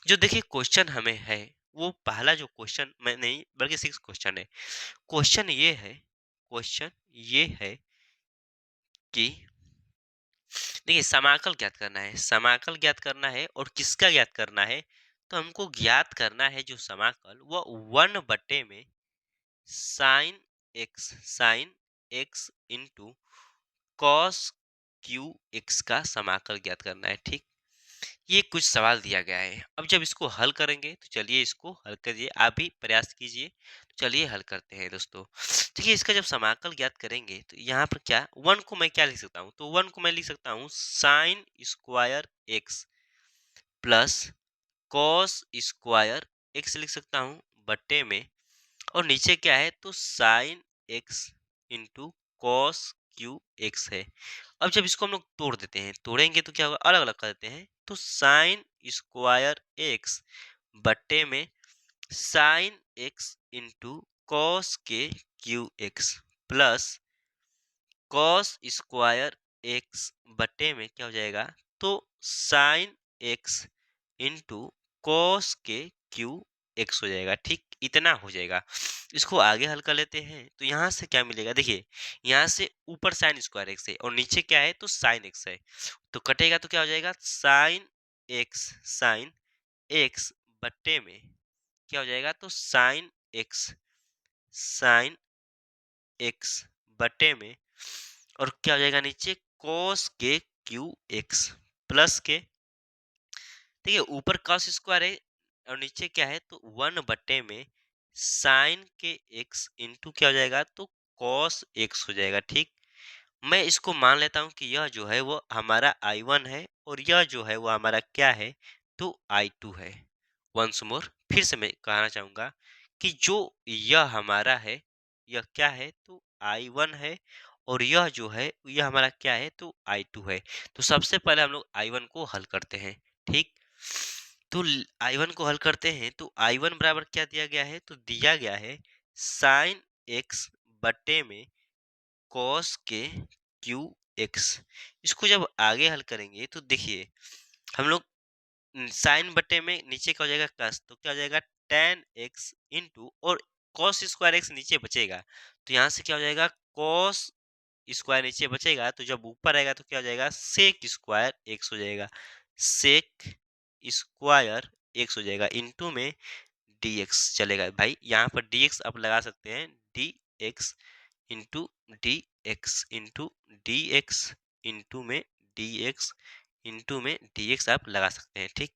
Speaker 1: जो देखिए क्वेश्चन हमें है, वो पहला जो क्वेश्चन मैं नहीं बल्कि 6 क्वेश्चन है। क्वेश्चन ये है कि देखिए समाकल ज्ञात करना है, समाकल ज्ञात करना है, और किसका ज्ञात करना है, तो हमको ज्ञात करना है जो समाकल वो 1 बटे में sine x into cos Q x का समाकल ज्ञात करना है, ठीक। ये कुछ सवाल दिया गया है। अब जब इसको हल करेंगे तो चलिए इसको हल करिए, आप भी प्रयास कीजिए। तो चलिए हल करते हैं दोस्तों। देखिए इसका जब समाकल ज्ञात करेंगे तो यहाँ पर क्या, 1 को मैं क्या लिख सकता हूँ, तो 1 को मैं लिख सकता हूँ sine square x plus cos square x लिख सकता हूँ बट्टे में, और नीचे क्या है, तो sine x into cos Q x है। अब जब इसको हम लोग तोड़ देते हैं, तोड़ेंगे तो क्या होगा, अलग अलग कर देते हैं, तो साइन स्क्वायर एक्स बट्टे में साइन एक्स इंटू कॉस के Q x plus cos square x बट्टे में क्या हो जाएगा, तो साइन एक्स इंटू कॉस के क्यू एक्स हो जाएगा, ठीक, इतना हो जाएगा। इसको आगे हल कर लेते हैं तो यहाँ से क्या मिलेगा, देखिए यहाँ से ऊपर साइन स्क्वायर एक्स है और नीचे क्या है, तो साइन एक्स है, तो कटेगा तो क्या हो जाएगा, साइन एक्स बट्टे में क्या हो जाएगा, तो साइन एक्स बटे में, और क्या हो जाएगा नीचे, cos के क्यू एक्स प्लस के, ठीक है, ऊपर cos स्क्वायर है और नीचे क्या है, तो 1 बटे में साइन के एक्स इंटू क्या हो जाएगा, तो cos एक्स हो जाएगा, ठीक। मैं इसको मान लेता हूं कि यह जो है वो हमारा I1 है और यह जो है वो हमारा क्या है, तो I2 है। वंस मोर फिर से मैं कहना चाहूंगा कि जो यह हमारा है, यह क्या है, तो I1 है, और यह जो है यह हमारा क्या है, तो I2 है। तो सबसे पहले हम लोग I1 को हल करते हैं, ठीक। तो I1 को हल करते हैं तो I1 बराबर क्या दिया गया है, तो दिया गया है साइन एक्स बटे में कॉस के क्यू एक्स। इसको जब आगे हल करेंगे तो देखिए हम लोग साइन बटे में नीचे क्या हो जाएगा, कस, तो क्या हो जाएगा टेन एक्स इंटू, और कॉस स्क्वायर एक्स नीचे बचेगा, तो यहाँ से क्या हो जाएगा, कॉस स्क्वायर नीचे बचेगा, तो जब ऊपर आएगा तो क्या हो जाएगा, सेक स्क्वायर एक्स हो जाएगा, सेक स्क्वायर एक्स हो जाएगा, इंटू में dx चलेगा भाई, यहाँ पर dx आप लगा सकते हैं, dx into D x into D x into में dx इंटू में dx आप लगा सकते हैं, ठीक।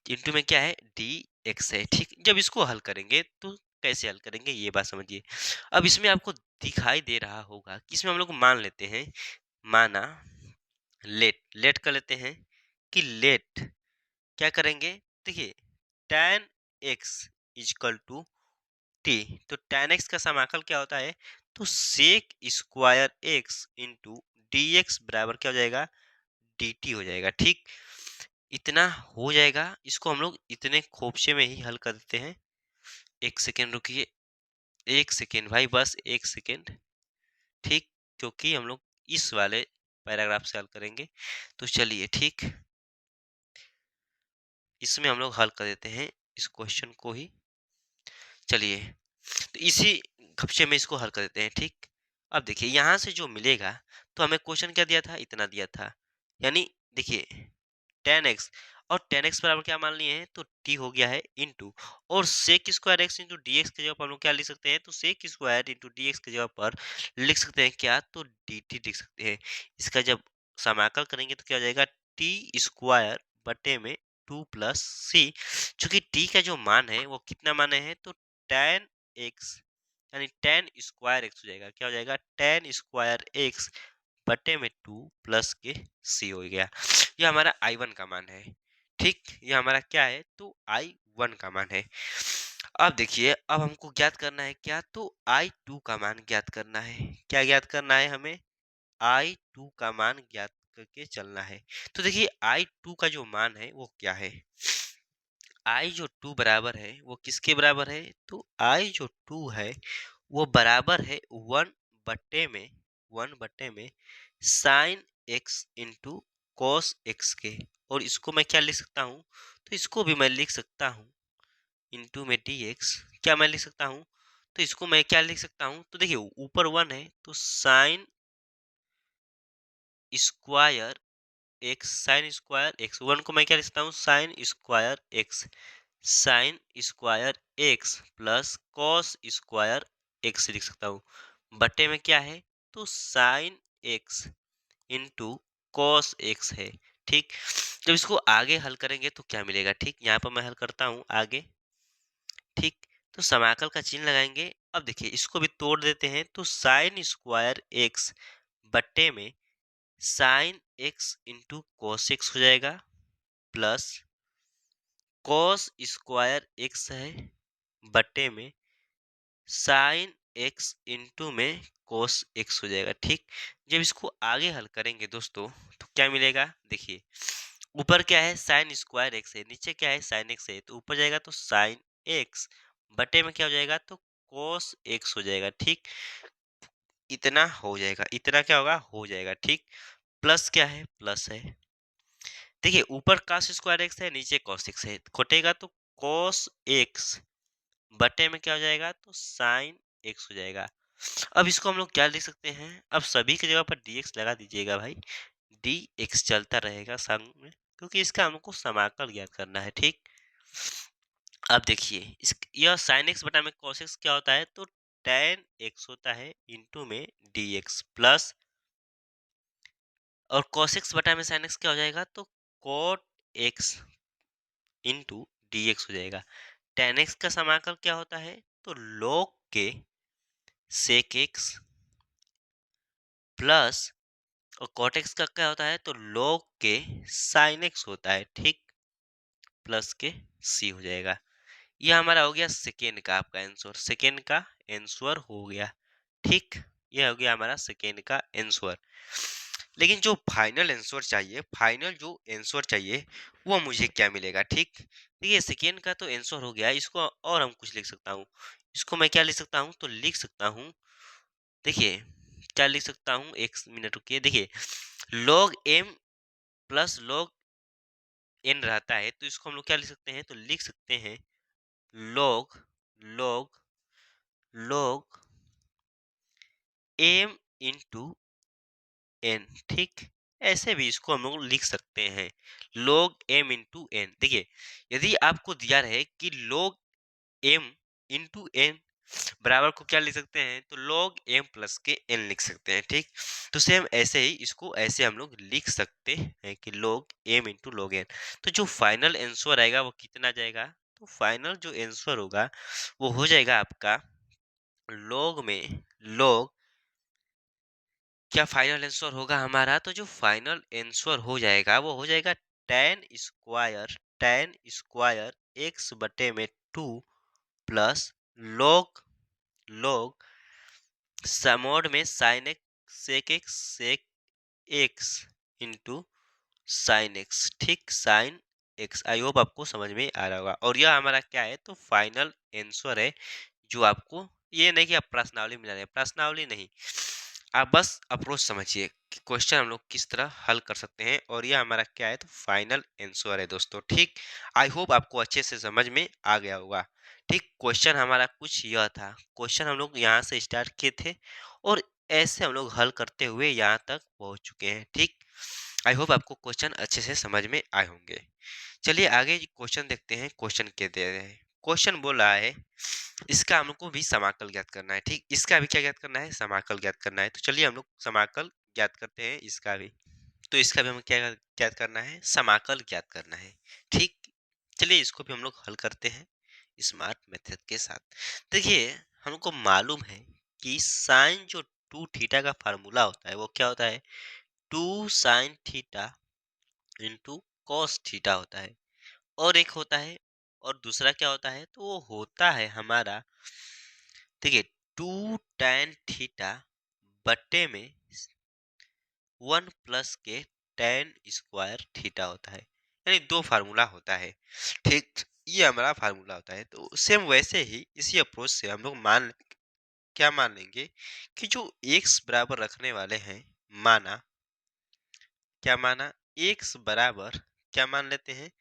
Speaker 1: इंटू में क्या है, dx है, ठीक। जब इसको हल करेंगे तो कैसे हल करेंगे ये बात समझिए। अब इसमें आपको दिखाई दे रहा होगा कि इसमें हम लोग मान लेते हैं, माना लेट कर लेते हैं कि लेट क्या करेंगे, देखिए tan x equal to T, तो tan x का समाकल क्या होता है, तो sec square X into D X बराबर क्या हो जाएगा, dt हो जाएगा। ठीक, इतना हो जाएगा। इसको हम लोग इतने खोपचे में ही हल कर देते हैं। एक सेकेंड रुकिए, एक सेकेंड भाई, बस एक सेकेंड। ठीक, क्योंकि हम लोग इस वाले पैराग्राफ से हल करेंगे, तो चलिए ठीक, इसमें हम लोग हल कर देते हैं इस क्वेश्चन को ही। चलिए, तो इसी खपचे में इसको हल कर देते हैं। ठीक, अब देखिए यहाँ से जो मिलेगा, तो हमें क्वेश्चन क्या दिया था, इतना दिया था, यानी देखिए tan x, और tan x बराबर क्या मान लिए हैं, तो t हो गया है इंटू, और sec square x into D की जगह पर हम लोग क्या लिख सकते हैं, तो sec स्क्वायर इंटू डी की जगह पर लिख सकते हैं क्या, तो dt लिख सकते हैं। इसका जब समाकल करेंगे तो क्या हो जाएगा, t स्क्वायर बटे में 2 प्लस सी, चूंकि t का जो मान है वो कितना माने है, तो tan x, यानी tan स्क्वायर x हो जाएगा, क्या हो जाएगा, tan स्क्वायर x बटे में 2 प्लस के सी हो गया। ये हमारा I1 का मान है। ठीक, ये हमारा क्या है, तो I1 का मान है। अब देखिए, अब हमको ज्ञात करना है क्या, तो I2 का मान ज्ञात करना है। क्या ज्ञात करना है हमें, I2 का मान ज्ञात करके चलना है। तो देखिए I2 का जो मान है वो क्या है, I जो 2 बराबर है वो किसके बराबर है, तो I जो 2 है वो बराबर है 1 बटे में sine x into cos x के, और इसको मैं क्या लिख सकता हूँ, तो इसको भी मैं लिख सकता हूँ इंटू में डी एक्स, क्या मैं लिख सकता हूँ, तो इसको मैं क्या लिख सकता हूँ, तो देखिए ऊपर 1 है तो sine square x, sine square x, 1 को मैं क्या लिख सकता हूँ, sine square x, sine square x plus cos square x लिख सकता हूँ, बटे में क्या है, तो sine x into cos x है। ठीक, जब इसको आगे हल करेंगे तो क्या मिलेगा, ठीक, यहाँ पर मैं हल करता हूँ आगे। ठीक, तो समाकल का चिन्ह लगाएंगे। अब देखिए इसको भी तोड़ देते हैं, तो साइन स्क्वायर एक्स बटे में sine x into cos x हो जाएगा, प्लस कॉस स्क्वायर एक्स है बटे में साइन एक्स इंटू में कोस एक्स हो जाएगा। ठीक, जब इसको आगे हल करेंगे दोस्तों तो क्या मिलेगा, देखिए ऊपर क्या है, साइन स्क्वायर एक्स है, नीचे क्या है, साइन एक्स है, तो ऊपर जाएगा तो साइन एक्स बटे में क्या हो जाएगा, तो कोस एक्स हो जाएगा। ठीक, इतना हो जाएगा, इतना क्या होगा, हो जाएगा। ठीक, प्लस क्या है, प्लस है, देखिए ऊपर कॉस स्क्वायर एक्स है, नीचे कॉस एक्स है, घटेगा तो कॉस एक्स बटे में क्या हो जाएगा, तो साइन एक्स हो जाएगा। अब इसको हम लोग क्या लिख सकते हैं, अब सभी की जगह पर dx लगा दीजिएगा भाई, dx चलता रहेगा संग में, क्योंकि इसका हमको समाकल ज्ञात करना है। ठीक, अब देखिए इस यह साइन एक्स बटा में cos x क्या होता है, तो tan x होता है इंटू में dx प्लस, और cos x बटा में sin x क्या हो जाएगा, तो cot x इंटू dx हो जाएगा। tan x का समाकल क्या होता है, तो log के sec x प्लस, और cot x का क्या होता है, तो log के sin x होता है। ठीक, प्लस के c हो जाएगा। यह हमारा हो गया सेकेंड का आपका आंसर, सेकेंड का आंसर हो गया। ठीक, यह हो गया हमारा सेकेंड का आंसर। लेकिन जो फाइनल आंसर चाहिए, फाइनल जो आंसर चाहिए वो मुझे क्या मिलेगा। ठीक, देखिए सेकेंड का तो आंसर हो गया, इसको और हम कुछ लिख सकता हूँ, इसको मैं क्या लिख सकता हूँ, तो लिख सकता हूँ, देखिए क्या लिख सकता हूँ, एक मिनट रुकिए, देखिए log m plus log n रहता है, तो इसको हम लोग क्या लिख सकते हैं, तो लिख सकते हैं log log log m into n। ठीक, ऐसे भी इसको हम लोग लिख सकते हैं log m इंटू n। देखिए यदि आपको दिया रहे कि log m इंटू n बराबर को क्या लिख सकते हैं, तो log m प्लस के n लिख सकते हैं। ठीक, तो सेम ऐसे ही इसको ऐसे हम लोग लिख सकते हैं कि log m into log n। तो जो फाइनल आंसर आएगा वो कितना जाएगा, तो फाइनल जो आंसर होगा वो हो जाएगा आपका log में log, क्या फाइनल आंसर होगा हमारा, तो जो फाइनल आंसर हो जाएगा वो हो जाएगा tan स्क्वायर x बटे में 2 प्लस log log समोड में sine X sec X sec X into sine X, ठीक, साइन एक्स। आई होप आपको समझ में आ रहा होगा। और यह हमारा क्या है, तो फाइनल आंसर है, जो आपको ये नहीं कि आप प्रश्नावली मिला रहे हैं, प्रश्नावली नहीं, आप बस अप्रोच समझिए कि क्वेश्चन हम लोग किस तरह हल कर सकते हैं। और यह हमारा क्या है, तो फाइनल आंसर है दोस्तों, ठीक। आई होप आपको अच्छे से समझ में आ गया होगा। ठीक, क्वेश्चन हमारा कुछ यह था। क्वेश्चन हम लोग यहाँ से स्टार्ट किए थे और ऐसे हम लोग हल करते हुए यहाँ तक पहुंच चुके हैं, ठीक। आई होप आपको क्वेश्चन अच्छे से समझ में आए होंगे। चलिए आगे क्वेश्चन देखते हैं। क्वेश्चन क्या दे रहे हैं, क्वेश्चन बोल रहा है इसका हमको भी समाकल ज्ञात करना है, ठीक। इसका भी क्या ज्ञात करना है, समाकल ज्ञात करना है। तो चलिए हम लोग समाकल ज्ञात करते हैं इसका भी। तो इसका भी हमें क्या ज्ञात करना है, समाकल ज्ञात करना है, ठीक। चलिए इसको भी हम लोग हल करते हैं स्मार्ट मेथड के साथ। देखिए हमको मालूम है कि साइन जो टू थीटा का फार्मूला होता है वो क्या होता है, two sine theta into cos theta होता है। और एक होता है, और दूसरा क्या होता है, तो वो होता है हमारा, देखिए, टू tan थीटा बट्टे में वन प्लस के tan स्क्वायर थीटा होता है। यानी दो फार्मूला होता है, ठीक। ये हमारा फार्मूला होता है। तो सेम वैसे ही इसी अप्रोच से हम लोग क्या मान लेंगे कि जो x बराबर रखने वाले हैं, माना, क्या माना, x बराबर क्या मान लेते हैं,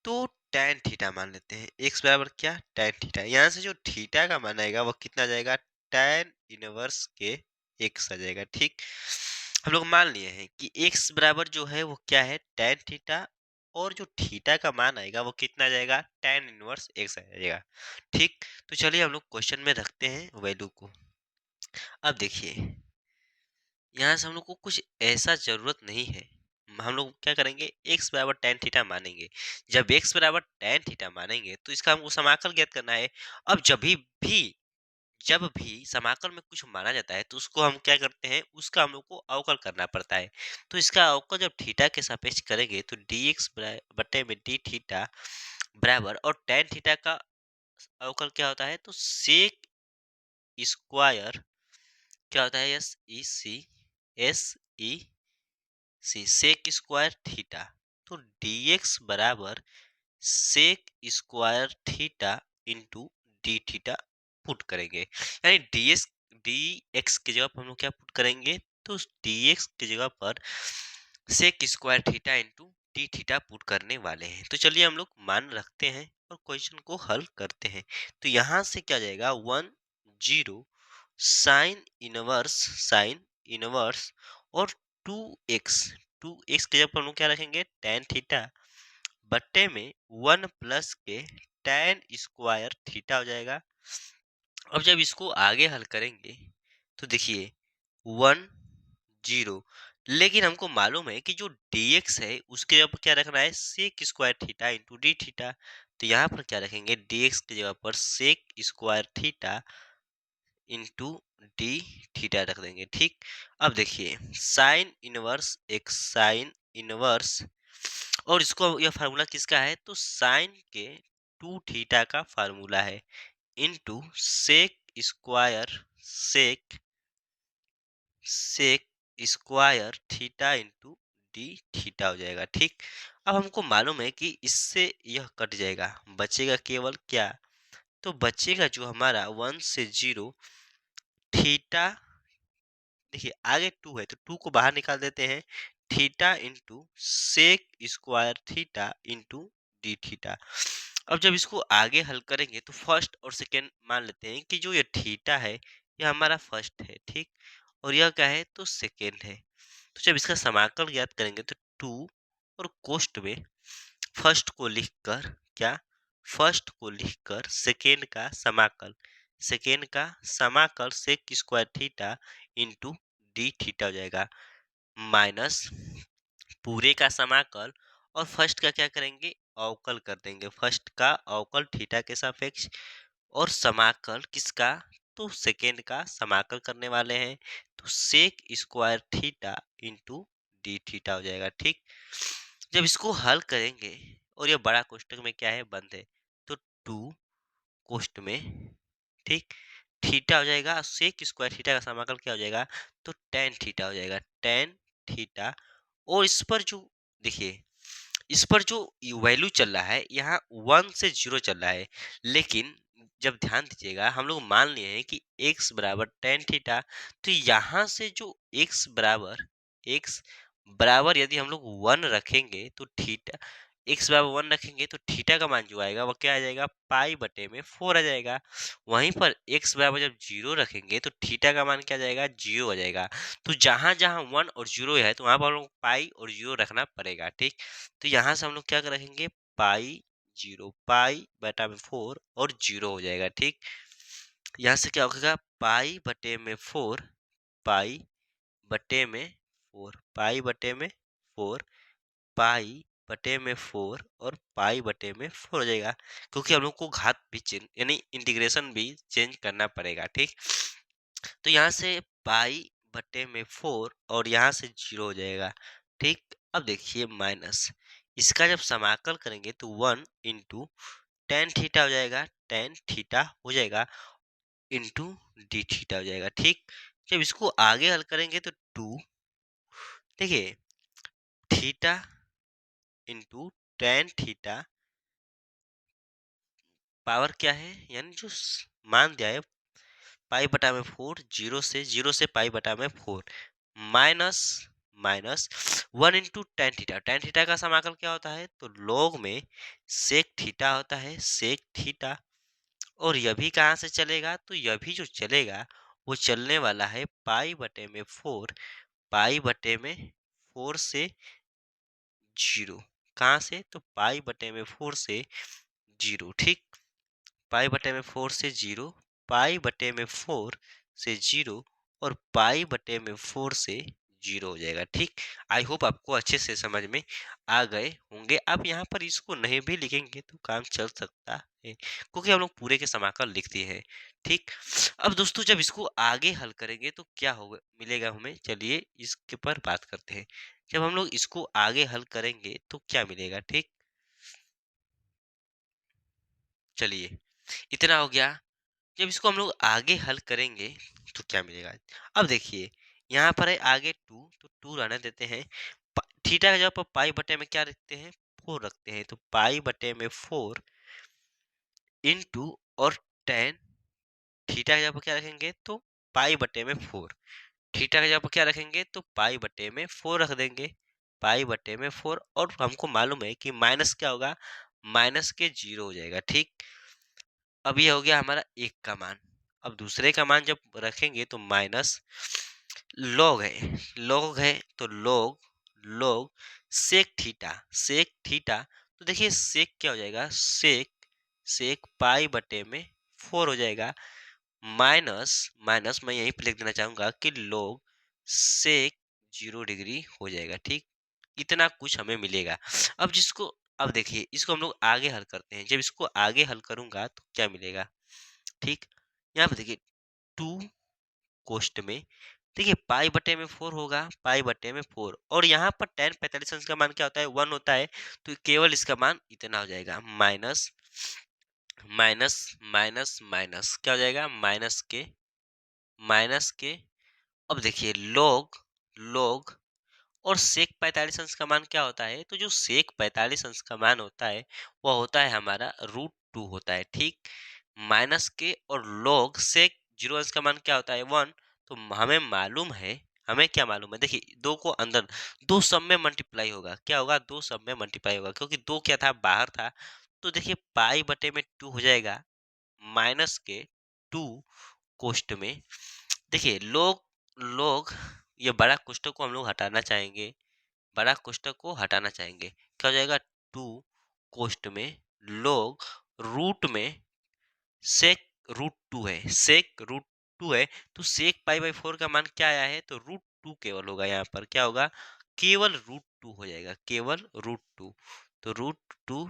Speaker 1: तो tan थीटा मान लेते हैं। x बराबर क्या, tan थीटा। यहाँ से जो थीटा का मान आएगा वो कितना आ जाएगा, tan इनवर्स के x आ जाएगा, ठीक। हम लोग मान लिए हैं कि x बराबर जो है वो क्या है, tan थीटा, और जो थीटा का मान आएगा वो कितना आ जाएगा, tan इनवर्स x आ जाएगा, ठीक। तो चलिए हम लोग क्वेश्चन में रखते हैं वैल्यू को। अब देखिए यहाँ से हम लोग को कुछ ऐसा जरूरत नहीं है। हम लोग क्या करेंगे, x बराबर tan थीटा मानेंगे। जब x बराबर tan थीटा मानेंगे तो इसका हमको समाकल ज्ञात करना है। अब जब भी समाकल में कुछ माना जाता है तो उसको हम क्या करते हैं, उसका हम लोग को अवकल करना पड़ता है। तो इसका अवकल जब थीटा के सापेक्ष करेंगे तो dx बटे में d थीटा बराबर, और tan थीटा का अवकल क्या होता है, तो सेक स्क्वायर क्या होता है, S E sec square theta. तो dx बराबर sec square theta into D theta put करेंगे। यानी डी एक्स की जगह पर हम लोग क्या पुट करेंगे, तो डी एक्स की जगह पर sec square theta into D theta put करने वाले हैं। तो चलिए हम लोग मान रखते हैं और क्वेश्चन को हल करते हैं। तो यहाँ से क्या जाएगा, 1 0 साइन इनवर्स और 2x, 2x की जगह पर हम लोग क्या रखेंगे, tan थीटा बट्टे में 1 प्लस के tan स्क्वायर थीटा हो जाएगा। अब जब इसको आगे हल करेंगे तो देखिए 1 0, लेकिन हमको मालूम है कि जो dx है उसके जगह पर क्या रखना है, sec square theta into D theta. तो यहाँ पर क्या रखेंगे, dx की जगह पर sec square theta into D theta रख देंगे, ठीक। अब देखिए sine inverse X, sine inverse, और इसको यह फार्मूला किसका है, तो साइन के टू थीटा का फार्मूला है into sec square sec sec square theta into D theta हो जाएगा, ठीक। अब हमको मालूम है कि इससे यह कट जाएगा, बचेगा केवल क्या, तो बचेगा जो हमारा 1 से 0 थीटा। देखिए आगे 2 है तो 2 को बाहर निकाल देते हैं, theta into sec square theta into D theta. अब जब इसको आगे हल करेंगे तो फर्स्ट और सेकेंड मान लेते हैं कि जो ये थीटा है यह हमारा फर्स्ट है, ठीक, और यह क्या है, तो सेकेंड है। तो जब इसका समाकल ज्ञात करेंगे तो 2 और कोष्ट में फर्स्ट को लिखकर क्या, फर्स्ट को लिखकर सेकेंड का समाकल sec square theta into D theta हो जाएगा, माइनस पूरे का समाकल, और फर्स्ट का क्या करेंगे, अवकल कर देंगे, फर्स्ट का अवकल थीटा के सापेक्ष, और समाकल किसका, तो सेकेंड का समाकल करने वाले हैं, तो sec square theta into D theta हो जाएगा, ठीक। जब इसको हल करेंगे और ये बड़ा कोष्टक में क्या है, बंद है, तो 2 कोष्ट में ठीक। थीटा हो जाएगा सेक स्क्वायर थीटा का समाकल क्या हो जाएगा, तो टेन थीटा हो जाएगा, टेन थीटा। और इस पर जो देखिए, इस पर जो वैल्यू चल रहा है यहाँ 1 से 0 चल रहा है, लेकिन जब ध्यान दीजिएगा हम लोग मान लिए हैं कि x बराबर टेन थीटा, तो यहाँ से जो x बराबर यदि हम लोग 1 रखेंगे तो थीटा, x बराबर 1 रखेंगे तो थीटा का मान जो आएगा वो क्या आ जाएगा, पाई बटे में 4 आ जाएगा। वहीं पर x बराबर जब 0 रखेंगे तो थीटा का मान क्या आ जाएगा, 0 आ जाएगा। तो जहां जहां 1 और 0 है तो वहां पर हम लोग पाई और 0 रखना पड़ेगा, ठीक। तो यहाँ से हम लोग क्या रखेंगे, पाई 0, पाई बटा में 4 और 0 हो जाएगा, ठीक। यहाँ से क्या होगा, पाई बटे में 4, पाई बटे में 4, पाई बटे में 4, पाई बटे में 4 और पाई बटे में 4 हो जाएगा, क्योंकि हम लोग को घात भी चेंज यानी इंटीग्रेशन भी चेंज करना पड़ेगा, ठीक। तो यहाँ से पाई बटे में 4 और यहाँ से 0 हो जाएगा, ठीक। अब देखिए माइनस, इसका जब समाकल करेंगे तो 1 इंटू टेन थीटा हो जाएगा, टेन थीटा हो जाएगा इंटू डी थीटा हो जाएगा, ठीक। जब इसको आगे हल करेंगे तो 2, देखिए theta into tan theta power क्या है, यानी जो मान दिया है पाई बटा में 4, 0 से पाई बटा में 4, minus minus 1 into tan theta, tan theta का समाकल क्या होता है, तो log में सेक थीटा होता है, सेक थीटा। और यह भी कहाँ से चलेगा, तो यह भी जो चलेगा वो चलने वाला है पाई बटे में 4, पाई बटे में 4 से 0, कहाँ से, तो पाई बटे में 4 से 0, ठीक। पाई बटे में 4 से 0, पाई बटे में 4 से 0 और पाई बटे में 4 से 0 हो जाएगा, ठीक। आई होप आपको अच्छे से समझ में आ गए होंगे। आप यहाँ पर इसको नहीं भी लिखेंगे तो काम चल सकता है, क्योंकि हम लोग पूरे के समाकल लिखते हैं, ठीक। अब दोस्तों जब इसको आगे हल करेंगे तो क्या होगा, मिलेगा हमें, चलिए इसके पर बात करते हैं। जब हम लोग इसको आगे हल करेंगे तो क्या मिलेगा, ठीक। चलिए इतना हो गया। जब इसको हम लोग आगे हल करेंगे तो क्या मिलेगा, अब देखिए यहाँ पर है आगे 2, तो 2 रहने देते हैं। थीटा का जगह पर पाई बटे में क्या रखते हैं, 4 रखते हैं, तो पाई बटे में 4 इंटू और टेन, थीटा का जगह पर क्या रखेंगे, तो पाई बटे में 4, थीटा का जगह पर क्या रखेंगे, तो पाई बटे में 4 रख देंगे, पाई बटे में 4। और हमको मालूम है कि माइनस क्या होगा, माइनस के 0 हो जाएगा, ठीक। अब ये हो गया हमारा एक का मान। अब दूसरे का मान जब रखेंगे तो माइनस लॉग है, लॉग है तो log, log sec theta, sec theta. तो देखिए सेक क्या हो जाएगा, सेक, सेक पाई बटे में 4 हो जाएगा, माइनस माइनस मैं यहीं पे लिख देना चाहूंगा कि लॉग सेक 0 डिग्री हो जाएगा, ठीक। इतना कुछ हमें मिलेगा। अब जिसको, अब देखिए इसको हम लोग आगे हल करते हैं। जब इसको आगे हल करूंगा तो क्या मिलेगा, ठीक। यहाँ पे देखिए 2 कोष्ट में, देखिए पाई बटे में 4 होगा, पाई बटे में 4, और यहाँ पर टेन पैंतालीस का मान क्या होता है, 1 होता है, तो केवल इसका मान इतना हो जाएगा, माइनस माइनस माइनस माइनस क्या हो जाएगा, माइनस के। अब देखिए log, log और सेक 45 अंश का मान क्या होता है, तो जो सेक 45 अंश का मान होता है वह होता है हमारा √2 होता है, ठीक। माइनस के और log सेक 0 अंश का मान क्या होता है, 1। तो हमें मालूम है, हमें क्या मालूम है, देखिए दो को अंदर, दो सब में मल्टीप्लाई होगा, क्या होगा, दो सब में मल्टीप्लाई होगा, क्योंकि दो क्या था, बाहर था। तो देखिए पाई बटे में 2 हो जाएगा, माइनस के 2 कोष्ट में, देखिए लोग, लोग ये बड़ा कोष्टक को हम लोग हटाना चाहेंगे, बड़ा कोष्टक को हटाना चाहेंगे, क्या हो जाएगा, 2 कोष्ट में log रूट में सेक √2 है, सेक √2 है, तो सेक पाई बाई 4 का मान क्या आया है, तो √2 केवल होगा, यहाँ पर क्या होगा, केवल √2 हो जाएगा, केवल √2। तो √2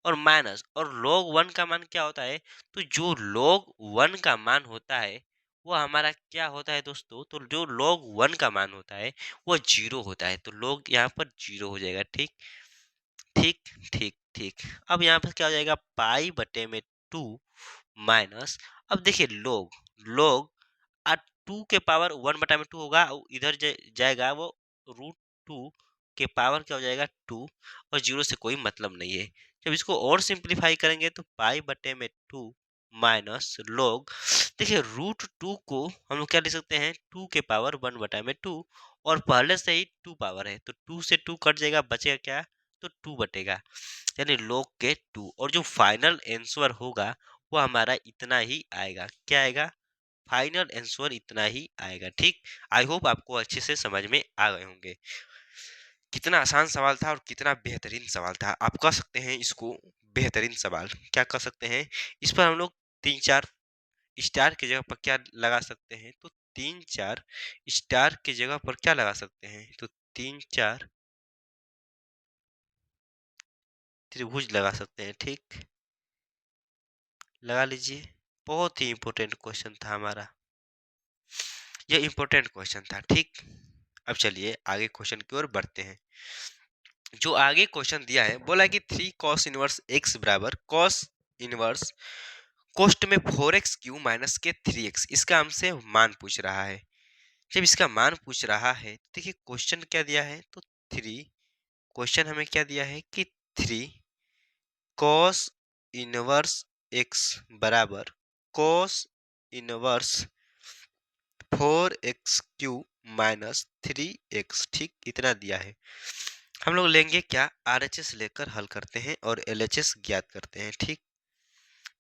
Speaker 1: और माइनस, और log 1 का मान क्या होता है, तो जो log 1 का मान होता है वो हमारा क्या होता है दोस्तों, तो जो log 1 का मान होता है वो 0 होता है, तो log यहाँ पर 0 हो जाएगा, ठीक, ठीक, ठीक, ठीक। अब यहाँ पर क्या हो जाएगा, पाई बटे में 2 माइनस, अब देखिए लोग लोग 2 के पावर 1/2 होगा, इधर जाएगा वो √2 के पावर क्या हो जाएगा 2, और 0 से कोई मतलब नहीं है। जब इसको और सिंप्लीफाई करेंगे तो π/2 माइनस लोग, देखिए √2 को हम लोग क्या लिख सकते हैं 2 के पावर 1/2, और पहले से ही 2 पावर है तो 2 से 2 कट जाएगा, बचेगा क्या, तो 2 बटेगा, यानी log के 2, और जो फाइनल आंसर होगा वो हमारा इतना ही आएगा। क्या आएगा, फाइनल आंसर इतना ही आएगा। ठीक, आई होप आपको अच्छे से समझ में आ गए होंगे। कितना आसान सवाल था और कितना बेहतरीन सवाल था। आप कह सकते हैं इसको बेहतरीन सवाल, क्या कह सकते हैं, इस पर हम लोग 3-4 स्टार की जगह पर क्या लगा सकते हैं, तो 3-4 स्टार की जगह पर क्या लगा सकते हैं, तो 3-4 त्रिभुज लगा सकते हैं। ठीक, लगा लीजिए। बहुत ही इंपॉर्टेंट क्वेश्चन था हमारा, ये इंपॉर्टेंट क्वेश्चन था। ठीक, अब चलिए आगे क्वेश्चन की ओर बढ़ते हैं। जो आगे क्वेश्चन दिया है, बोला कि 3 cos इनवर्स x बराबर cos इनवर्स कोष्ट में 4x³ माइनस के 3x, इसका हमसे मान पूछ रहा है। जब इसका मान पूछ रहा है, देखिए क्वेश्चन क्या दिया है, तो 3, क्वेश्चन हमें क्या दिया है कि 3 cos इनवर्स x बराबर cos inverse 4x³ minus 3x, ठीक, इतना दिया है। हम लोग लेंगे क्या, RHS लेकर हल करते हैं और LHS ज्ञात करते हैं। ठीक,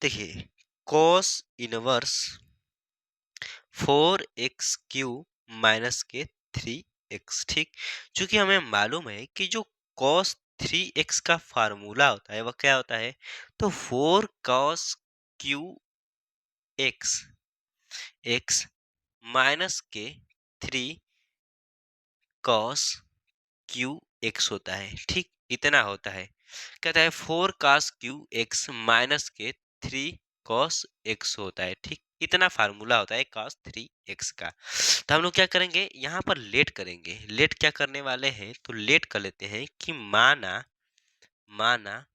Speaker 1: देखिए cos इनवर्स 4x³ माइनस के 3x, ठीक, चूंकि हमें मालूम है कि जो cos 3x का फार्मूला होता है वह क्या होता है, तो 4 cos³ x माइनस के 3 cos³ होता है। ठीक, इतना होता है। कहता है 4 cos³ माइनस के 3 cos होता है। ठीक, इतना फार्मूला होता है cos 3x का। तो हम लोग क्या करेंगे, यहाँ पर लेट करेंगे। लेट क्या करने वाले हैं, तो लेट कर लेते हैं कि माना माना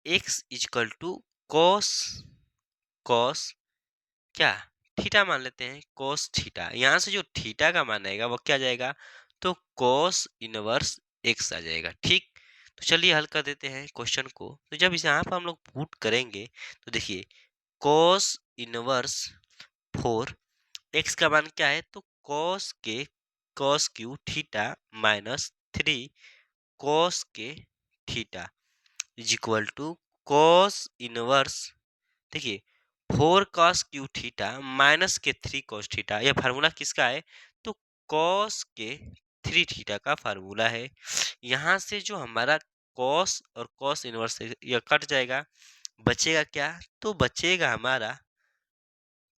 Speaker 1: x equal to cos cos क्या, थीटा मान लेते हैं, cos थीटा। यहाँ से जो थीटा का मान आएगा वो क्या जाएगा, तो cos इनवर्स x आ जाएगा। ठीक, तो चलिए हल कर देते हैं क्वेश्चन को। तो जब इसे यहाँ पर हम लोग पुट करेंगे तो देखिए cos इनवर्स 4, x का मान क्या है, तो cos³ थीटा माइनस 3 cos के theta is equal to cos inverse, देखिए 4 cos³ थीटा माइनस के 3 cos थीटा, यह फार्मूला किसका है, तो cos के 3 थीटा का फार्मूला है। यहाँ से जो हमारा cos और cos इनवर्स यह कट जाएगा, बचेगा क्या, तो बचेगा हमारा,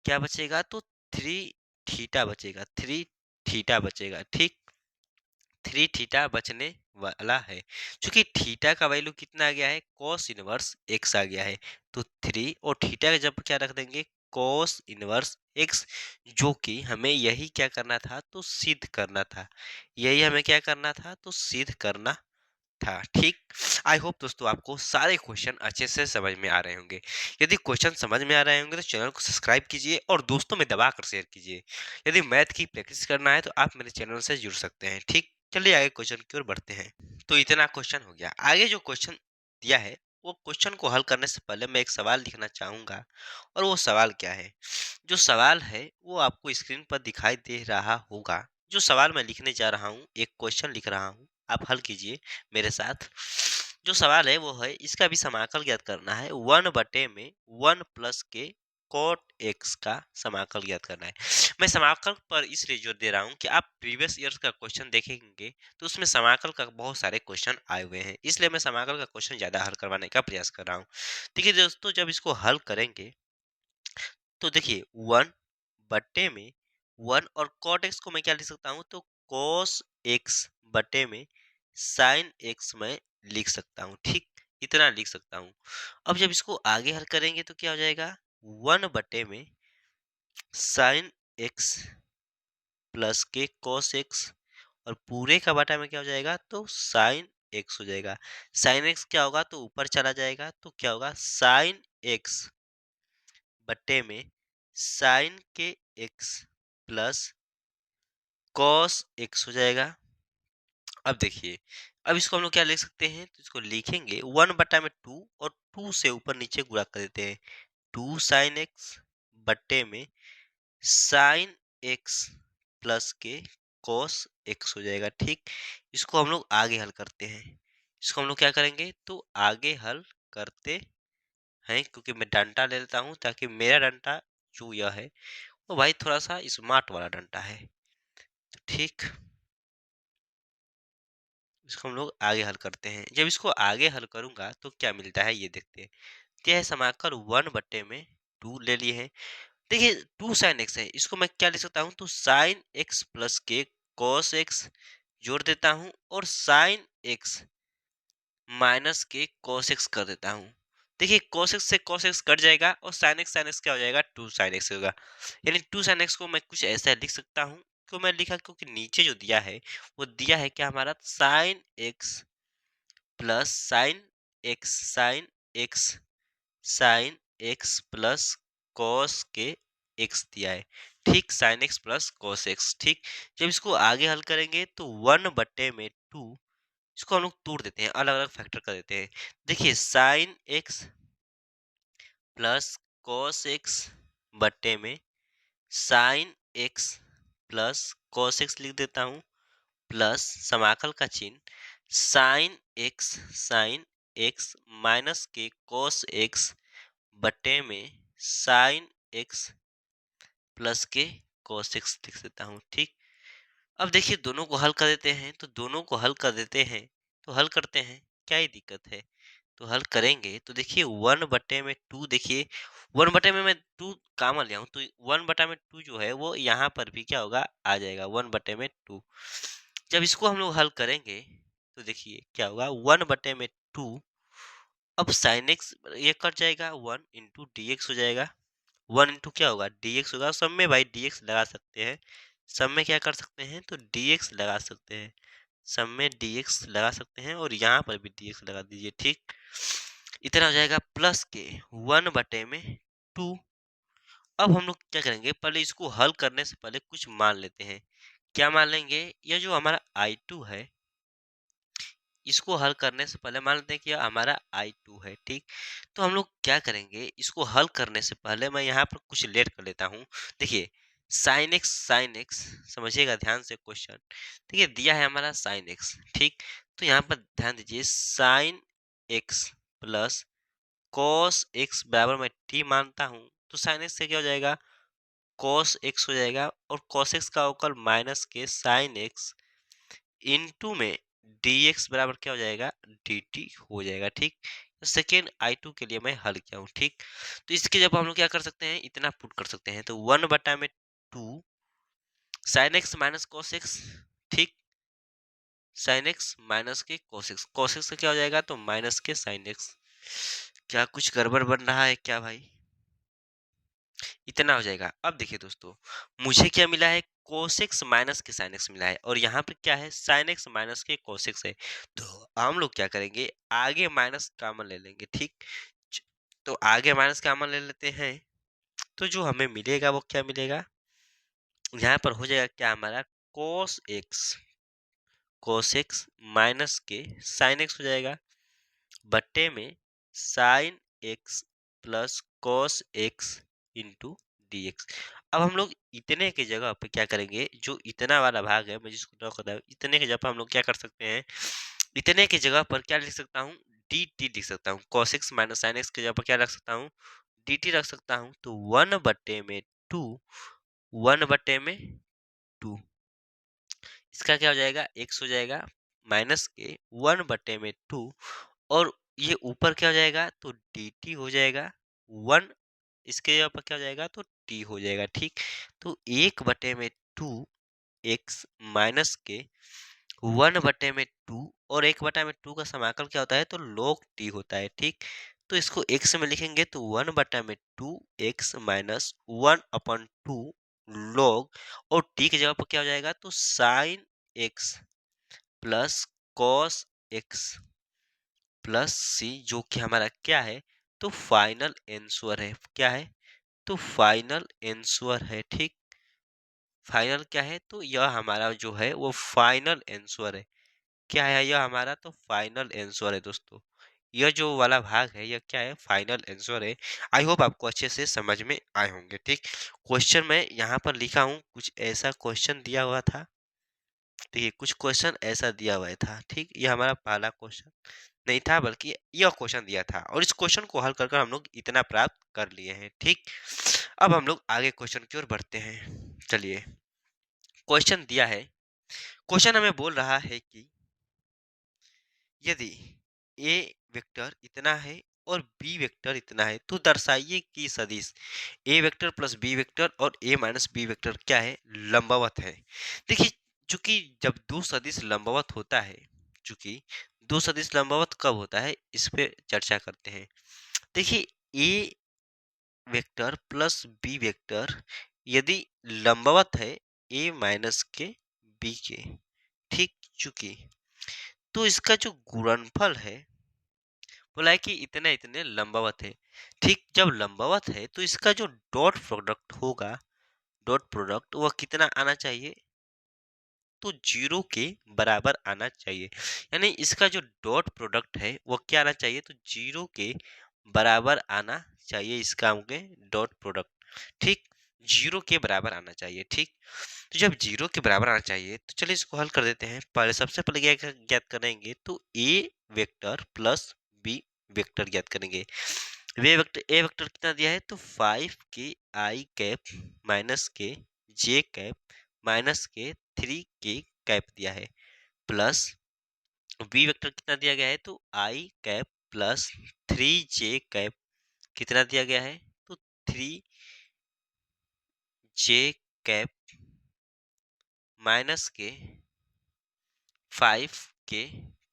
Speaker 1: क्या बचेगा, तो 3 थीटा बचेगा, 3 थीटा बचेगा। ठीक, 3 थीटा बचने वाला है। क्योंकि थीटा का वैल्यू कितना आ गया है, cos इनवर्स x आ गया है, तो 3 और थीटा का जब क्या रख देंगे, cos इनवर्स x, जो कि हमें यही क्या करना था, तो सिद्ध करना था। यही हमें क्या करना था, तो सिद्ध करना था। ठीक, आई होप दोस्तों आपको सारे क्वेश्चन अच्छे से समझ में आ रहे होंगे। यदि क्वेश्चन समझ में आ रहे होंगे तो चैनल को सब्सक्राइब कीजिए और दोस्तों में दबा कर शेयर कीजिए। यदि मैथ की प्रैक्टिस करना है तो आप मेरे चैनल से जुड़ सकते हैं। ठीक, चलिए आगे क्वेश्चन की ओर बढ़ते हैं। तो इतना क्वेश्चन हो गया। आगे जो क्वेश्चन दिया है वो क्वेश्चन को हल करने से पहले मैं एक सवाल लिखना चाहूंगा, और वो सवाल क्या है, जो सवाल है वो आपको स्क्रीन पर दिखाई दे रहा होगा। जो सवाल मैं लिखने जा रहा हूँ, एक क्वेश्चन लिख रहा हूँ, आप हल कीजिए मेरे साथ। जो सवाल है वो है, इसका भी समाकल ज्ञात करना है, 1/1 प्लस के cot x का समाकल ज्ञात करना है। मैं समाकल पर इसलिए जोर दे रहा हूँ कि आप प्रीवियस ईयर्स का क्वेश्चन देखेंगे तो उसमें समाकल का बहुत सारे क्वेश्चन आए हुए हैं, इसलिए मैं समाकल का क्वेश्चन ज्यादा हल करवाने का प्रयास कर रहा हूँ। देखिए दोस्तों, जब इसको हल करेंगे तो देखिए 1/1 और cot x को मैं क्या लिख सकता हूँ, तो cos x/में sin x मैं लिख सकता हूँ। ठीक, इतना लिख सकता हूँ। अब जब इसको आगे हल करेंगे तो क्या हो जाएगा, 1/में sin x प्लस के cos x, और पूरे का बटा में क्या हो जाएगा, तो sin x हो जाएगा। sin x क्या होगा, तो ऊपर चला जाएगा, तो क्या होगा sin x बटे में साइन के एक्स प्लस कॉस एक्स हो जाएगा। अब देखिए, अब इसको हम लोग क्या लिख सकते हैं, तो इसको लिखेंगे 1/2 और 2 से ऊपर नीचे गुणा कर देते हैं। 2 साइन एक्स बट्टे में साइन एक्स प्लस के कॉस एक्स हो जाएगा। ठीक, इसको हम लोग आगे हल करते हैं। इसको हम लोग क्या करेंगे, तो आगे हल करते हैं, क्योंकि मैं डंडा ले लेता हूँ ताकि मेरा डंडा जो यह है वो भाई थोड़ा सा स्मार्ट वाला डंडा है। तो ठीक, इसको हम लोग आगे हल करते हैं। जब इसको आगे हल करूंगा तो क्या मिलता है ये देखते हैं। क्या है, समाकल 1/2 ले लिए हैं। देखिए 2 साइन एक्स है, इसको मैं क्या लिख सकता हूँ, तो साइन एक्स प्लस के कॉस एक्स जोड़ देता हूँ और साइन एक्स माइनस के cos x कर देता हूँ। देखिए cos x से cos x कट जाएगा और sin x क्या हो जाएगा, 2 sin x होगा। यानी 2 sin x को मैं कुछ ऐसा लिख सकता हूँ। क्यों मैं लिखा, क्योंकि नीचे जो दिया है वो दिया है क्या हमारा, sin x plus x sin x plus cos के x दिया है। ठीक, sin x plus cos x। ठीक, जब इसको आगे हल करेंगे तो 1/2 इसको हम लोग तोड़ देते हैं, अलग अलग फैक्टर कर देते हैं। देखिए sign x plus cos x बट्टे में sine x plus cos x लिख देता हूँ, प्लस समाकल का चिन्ह साइन एक्स माइनस के कॉस एक्स बट्टे में साइन एक्स प्लस के कॉस एक्स लिख देता हूँ। ठीक, अब देखिए दोनों को हल कर देते हैं, तो दोनों को हल कर देते हैं, तो हल करते हैं, क्या ही दिक्कत है। तो हल करेंगे तो देखिए 1/2, देखिए 1/में मैं 2 कॉमन लिया हूँ, तो 1/2 जो है वो यहाँ पर भी क्या होगा, आ जाएगा 1/2। जब इसको हम लोग हल करेंगे तो देखिए क्या होगा, 1/2। अब साइन एक्स ये कट जाएगा, 1 × dx हो जाएगा। 1 क्या होगा, dx होगा। सब में भाई dx लगा सकते हैं, सब में क्या कर सकते हैं, तो dx लगा सकते हैं, सब में dx लगा सकते हैं और यहाँ पर भी dx लगा दीजिए। ठीक, इतना हो जाएगा प्लस के 1/2। अब हम लोग क्या करेंगे, पहले इसको हल करने से पहले कुछ मान लेते हैं। क्या मान लेंगे, यह जो हमारा I2 है, इसको हल करने से पहले मान लेते हैं कि यह हमारा I2 है। ठीक, तो हम लोग क्या करेंगे, इसको हल करने से पहले मैं यहाँ पर कुछ लेट कर लेता हूँ। देखिए साइन एक्स समझिएगा ध्यान से क्वेश्चन। देखिए दिया है हमारा साइन एक्स। ठीक, तो यहाँ पर ध्यान दीजिए, sign x plus cos x बराबर मैं टी मानता हूँ, तो साइन एक्स से क्या हो जाएगा, कॉस एक्स हो जाएगा और कॉस एक्स का अवकल माइनस के साइन एक्स इनटू में dx बराबर क्या हो जाएगा, dt हो जाएगा। ठीक, तो सेकेंड I2 के लिए मैं हल किया हूँ। ठीक, तो इसके जब हम लोग क्या कर सकते हैं, इतना पुट कर सकते हैं, तो 1/2 sine x minus cos x. ठीक, साइन एक्स माइनस के कॉस एक्स का क्या हो जाएगा, तो माइनस के साइन एक्स। क्या कुछ गड़बड़ बन रहा है क्या भाई, इतना हो जाएगा। अब देखिए दोस्तों, मुझे क्या मिला है, cos x माइनस के sin x मिला है और यहाँ पे क्या है, sin x माइनस के cos x है। तो हम लोग क्या करेंगे, आगे माइनस कॉमन ले लेंगे। ठीक, तो आगे माइनस कॉमन ले लेते हैं, तो जो हमें मिलेगा वो क्या मिलेगा, यहाँ पर हो जाएगा क्या हमारा, cos x माइनस के sin x हो जाएगा बट्टे में sine x plus cos x into D x. अब हम लोग इतने के जगह पे क्या करेंगे, जो इतना वाला भाग है मैं जिसको ड्रॉ करता हूँ, इतने के जगह पे हम लोग क्या कर सकते हैं, इतने की जगह पर क्या लिख सकता हूँ, डी टी लिख सकता हूँ। Cos x minus sine x की जगह पर क्या रख सकता हूँ, डी टी रख सकता हूँ। तो 1/2 1/2 इसका क्या हो जाएगा, एक्स हो जाएगा माइनस के 1/2 और ये ऊपर क्या हो जाएगा, तो डी टी हो जाएगा 1, इसके जगह पर क्या हो जाएगा, तो टी हो जाएगा। ठीक, तो 1/2 एक्स माइनस के 1/2 और 1/2 का समाकल क्या होता है, तो log टी होता है। ठीक, तो इसको एक्स में लिखेंगे तो 1/2 एक्स माइनस 1/2 log, और टी की जगह पर क्या हो जाएगा, तो sine x plus cos x plus c, जो कि हमारा क्या है, तो फाइनल आंसर है। क्या है, तो फाइनल आंसर है। ठीक, फाइनल क्या है, तो यह हमारा जो है वो फाइनल आंसर है। क्या है यह हमारा, तो फाइनल आंसर है दोस्तों। यह जो वाला भाग है यह क्या है, फाइनल आंसर है। आई होप आपको अच्छे से समझ में आए होंगे। ठीक, क्वेश्चन मैं यहाँ पर लिखा हूँ, कुछ ऐसा क्वेश्चन दिया हुआ था। देखिए कुछ क्वेश्चन ऐसा दिया हुआ था। ठीक, यह हमारा पहला क्वेश्चन नहीं था, बल्कि यह क्वेश्चन दिया था, और इस क्वेश्चन को हल कर कर हम लोग इतना प्राप्त कर लिए हैं। ठीक, अब हम लोग आगे क्वेश्चन की ओर बढ़ते हैं। चलिए, क्वेश्चन दिया है, क्वेश्चन हमें बोल रहा है कि यदि ए वेक्टर इतना है और बी वेक्टर इतना है, तो दर्शाइए कि सदिश ए वेक्टर प्लस बी वेक्टर और ए माइनस बी वेक्टर क्या है, लंबवत है। देखिए, चूंकि जब दो सदिश लंबवत होता है, चूंकि दो सदिश लंबवत कब होता है, इस पे चर्चा करते हैं। देखिए, a vector plus B vector यदि लंबवत है ए माइनस के बी के, ठीक, चूंकि तो इसका जो गुणनफल है, बोला है कि इतने इतने लंबवत है। ठीक, जब लंबवत है तो इसका जो डॉट प्रोडक्ट होगा, डॉट प्रोडक्ट वह कितना आना चाहिए, तो जीरो के बराबर आना चाहिए। यानी इसका जो डॉट प्रोडक्ट है वो क्या आना चाहिए, तो जीरो के बराबर आना चाहिए इसका हमके डॉट प्रोडक्ट। ठीक, जीरो के बराबर आना चाहिए। ठीक, तो जब जीरो के बराबर आना चाहिए तो चलिए इसको हल कर देते हैं। पहले सबसे पहले क्या ज्ञात करेंगे, तो ए वेक्टर प्लस बी वेक्टर ज्ञात करेंगे। वे वेक्टर ए वेक्टर कितना दिया है, तो 5 के आई cap minus k j cap minus के 3 के कैप दिया है, प्लस बी वेक्टर कितना दिया गया है, तो i cap plus 3 J cap कितना दिया गया है, तो 3 जे कैप माइनस के 5 के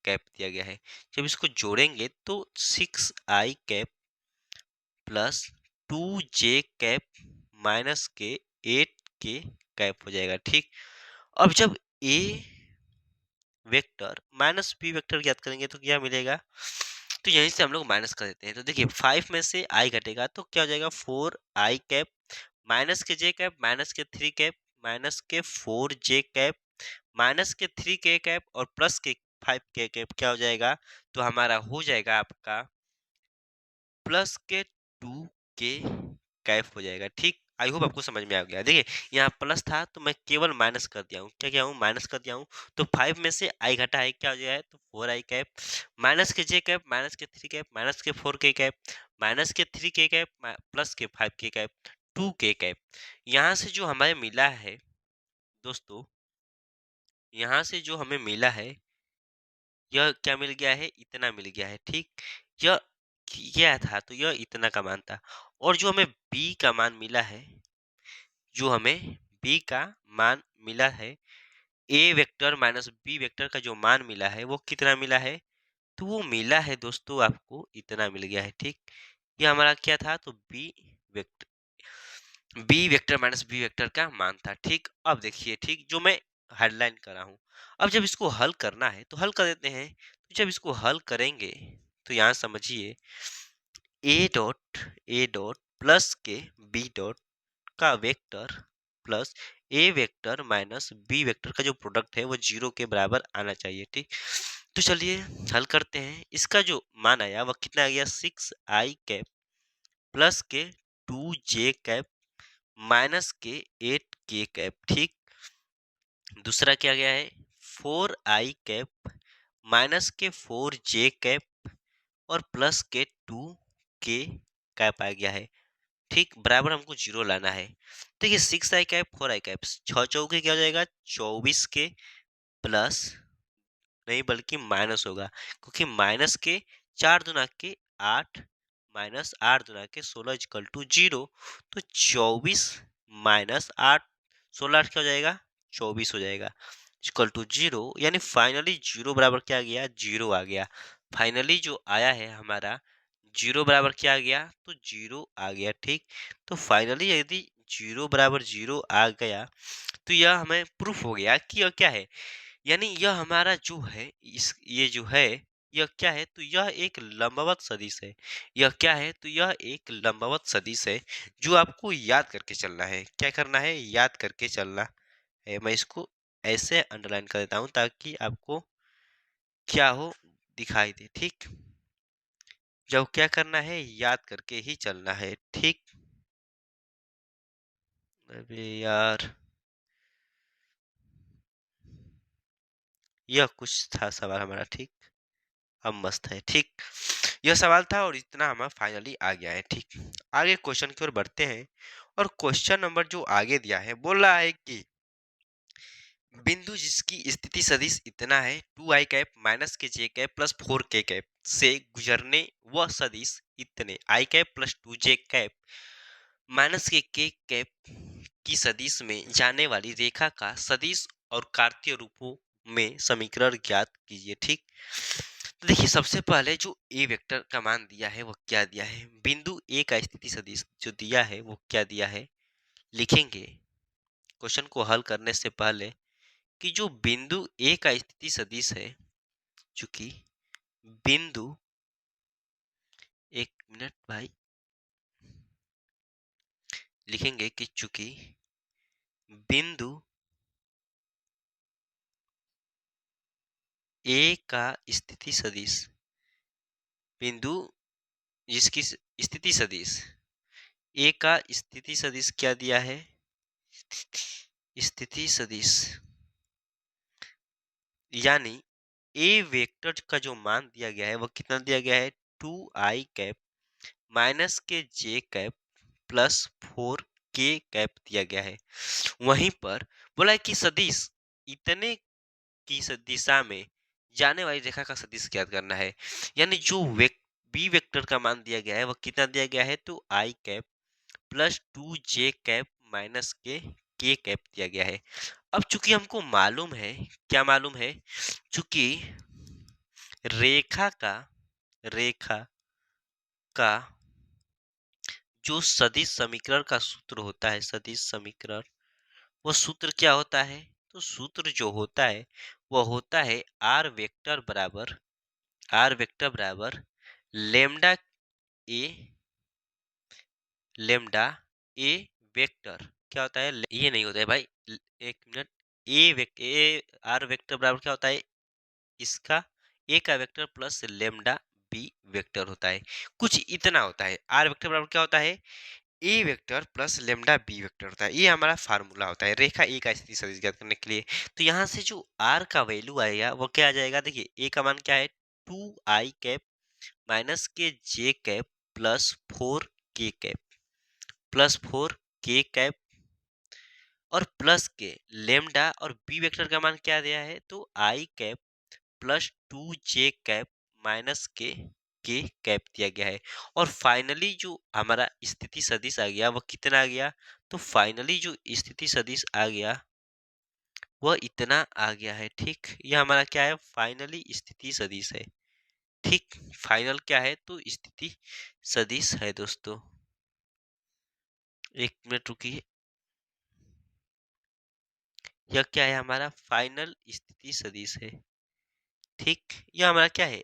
Speaker 1: कैप दिया गया है। जब इसको जोड़ेंगे तो 6 आई कैप प्लस 2 जे कैप माइनस के 8 के कैप हो जाएगा। ठीक, अब जब ए वेक्टर माइनस बी वेक्टर ज्ञात करेंगे तो क्या मिलेगा, तो यहीं से हम लोग माइनस कर देते हैं। तो देखिए 5 में से आई घटेगा तो क्या हो जाएगा, 4 आई cap minus k j cap minus के 3 कैप माइनस के 4 जे कैप माइनस के 3 के कैप और प्लस के 5 के कैप क्या हो जाएगा, तो हमारा हो जाएगा आपका प्लस के 2 के कैप हो जाएगा। ठीक, आई होप आपको समझ में आ गया। देखिए यहाँ प्लस था तो मैं केवल माइनस कर दिया हूँ, क्या किया हूँ, माइनस कर दिया हूँ। तो 5 में से आई घटा है, क्या हो जाएगा, तो 4 आई cap minus k j cap minus के 3 कैप माइनस के 4 के कैप माइनस के 3 के कैप प्लस के 5 के कैप 2 के कैप। यहाँ से जो हमें मिला है दोस्तों, यहाँ से जो हमें मिला है, यह क्या मिल गया है, इतना मिल गया है। ठीक, यह क्या था, तो यह इतना का मान था। और जो हमें बी का मान मिला है, जो हमें बी का मान मिला है, a vector minus B vector का जो मान मिला है वो कितना मिला है, तो वो मिला है दोस्तों आपको इतना मिल गया है। ठीक, ये हमारा क्या था, तो B vector minus B vector का मान था। ठीक, अब देखिए, ठीक, जो मैं हेडलाइन कर रहा हूँ, अब जब इसको हल करना है तो हल कर देते हैं। तो जब इसको हल करेंगे तो यहाँ समझिए, ए dot plus k B dot का vector plus a vector minus B vector का जो प्रोडक्ट है वो जीरो के बराबर आना चाहिए। ठीक, तो चलिए हल करते हैं। इसका जो मान आया वह कितना आ गया, 6 आई कैप प्लस के 2 जे कैप माइनस के 8 के कैप। ठीक, दूसरा क्या गया है, 4 आई कैप माइनस के 4 जे कैप और प्लस के 2 के कैप आ गया है। ठीक, बराबर हमको जीरो लाना है। देखिए 6 आई कैप 4 आई कैप 6 चौके क्या हो जाएगा, 24 के प्लस नहीं बल्कि माइनस होगा, क्योंकि माइनस के 4 दूना के 8 माइनस 8 दूना के 16 इक्वल टू 0। तो 24 माइनस 8, 16 क्या हो जाएगा, 24 हो जाएगा इक्वल टू 0। यानी फाइनली जीरो बराबर क्या आ गया, जीरो आ गया। फाइनली जो आया है हमारा जीरो बराबर क्या आ गया, तो जीरो आ गया। ठीक, तो फाइनली यदि जीरो बराबर जीरो आ गया तो यह हमें प्रूफ हो गया कि यह क्या है, यानी यह हमारा जो है इस ये जो है यह क्या है? तो यह एक लंबवत सदिश है। यह क्या है? तो यह एक लंबवत सदिश है जो आपको याद करके चलना है। क्या करना है? याद करके चलना है। मैं इसको ऐसे अंडरलाइन कर देता हूं ताकि आपको क्या हो, दिखाई दे। ठीक, जब क्या करना है? याद करके ही चलना है। ठीक, अबे यार, यह कुछ था सवाल हमारा। ठीक, अब मस्त है। ठीक, यह सवाल था और इतना हमारा फाइनली आ गया है। ठीक, आगे क्वेश्चन की ओर बढ़ते हैं। और क्वेश्चन नंबर जो आगे दिया है, बोल रहा है कि बिंदु जिसकी स्थिति सदिश इतना है 2i cap minus k j cap plus 4k cap से गुजरने वह सदिश इतने i cap plus 2j cap minus k cap की सदिश में जाने वाली रेखा का सदिश और कार्तीय रूपों में समीकरण ज्ञात कीजिए। ठीक, तो देखिए सबसे पहले जो ए वेक्टर का मान दिया है वो क्या दिया है? बिंदु ए का स्थिति सदिश जो दिया है वो क्या दिया है, लिखेंगे क्वेश्चन को हल करने से पहले कि जो बिंदु ए का स्थिति सदिश है, चूंकि बिंदु, एक मिनट भाई, लिखेंगे कि चूंकि बिंदु ए का स्थिति सदिश, बिंदु जिसकी स्थिति सदिश ए का स्थिति सदिश क्या दिया है? स्थिति सदिश यानी ए वेक्टर का जो मान दिया गया है वो कितना दिया गया है? 2i cap minus k j cap plus 4k cap दिया गया है। वहीं पर बोला है कि सदिश इतने की दिशा में जाने वाली रेखा का सदिश ज्ञात करना है। यानी जो बी वेक्टर का मान दिया गया है वो कितना दिया गया है? तो i cap plus 2j cap minus k cap दिया गया है। अब चूंकि हमको मालूम है, क्या मालूम है? चूंकि रेखा का रेखा का जो सदिश समीकरण का सूत्र होता है, सदिश समीकरण, वो सूत्र क्या होता है? तो सूत्र जो होता है वो होता है आर वेक्टर बराबर lambda A, lambda A vector क्या होता है? ये नहीं होता है भाई, एक मिनट, आर वेक्टर बराबर क्या होता है? इसका ए का vector plus lambda B vector होता है। कुछ इतना होता है। आर वेक्टर बराबर क्या होता है? A vector plus lambda B vector होता है। ये हमारा फार्मूला होता है रेखा ए का स्थिति सदिश ज्ञात करने के लिए। तो यहाँ से जो आर का वैल्यू आएगा वो क्या आ जाएगा? देखिए ए का मान क्या है? 2i cap minus k j cap plus 4k cap plus 4k cap और प्लस के लेमडा, और बी वेक्टर का मान क्या दिया है? तो i cap plus 2j cap minus k cap दिया गया है। और फाइनली जो हमारा स्थिति सदिश आ गया वो कितना आ गया? तो फाइनली जो स्थिति सदिश आ गया वह इतना आ गया है। ठीक, यह हमारा क्या है? फाइनली स्थिति सदिश है। ठीक, फाइनल क्या है? तो स्थिति सदिश है दोस्तों। एक मिनट रुकिए, यह क्या है? हमारा फाइनल स्थिति सदिश है। ठीक, यह हमारा क्या है?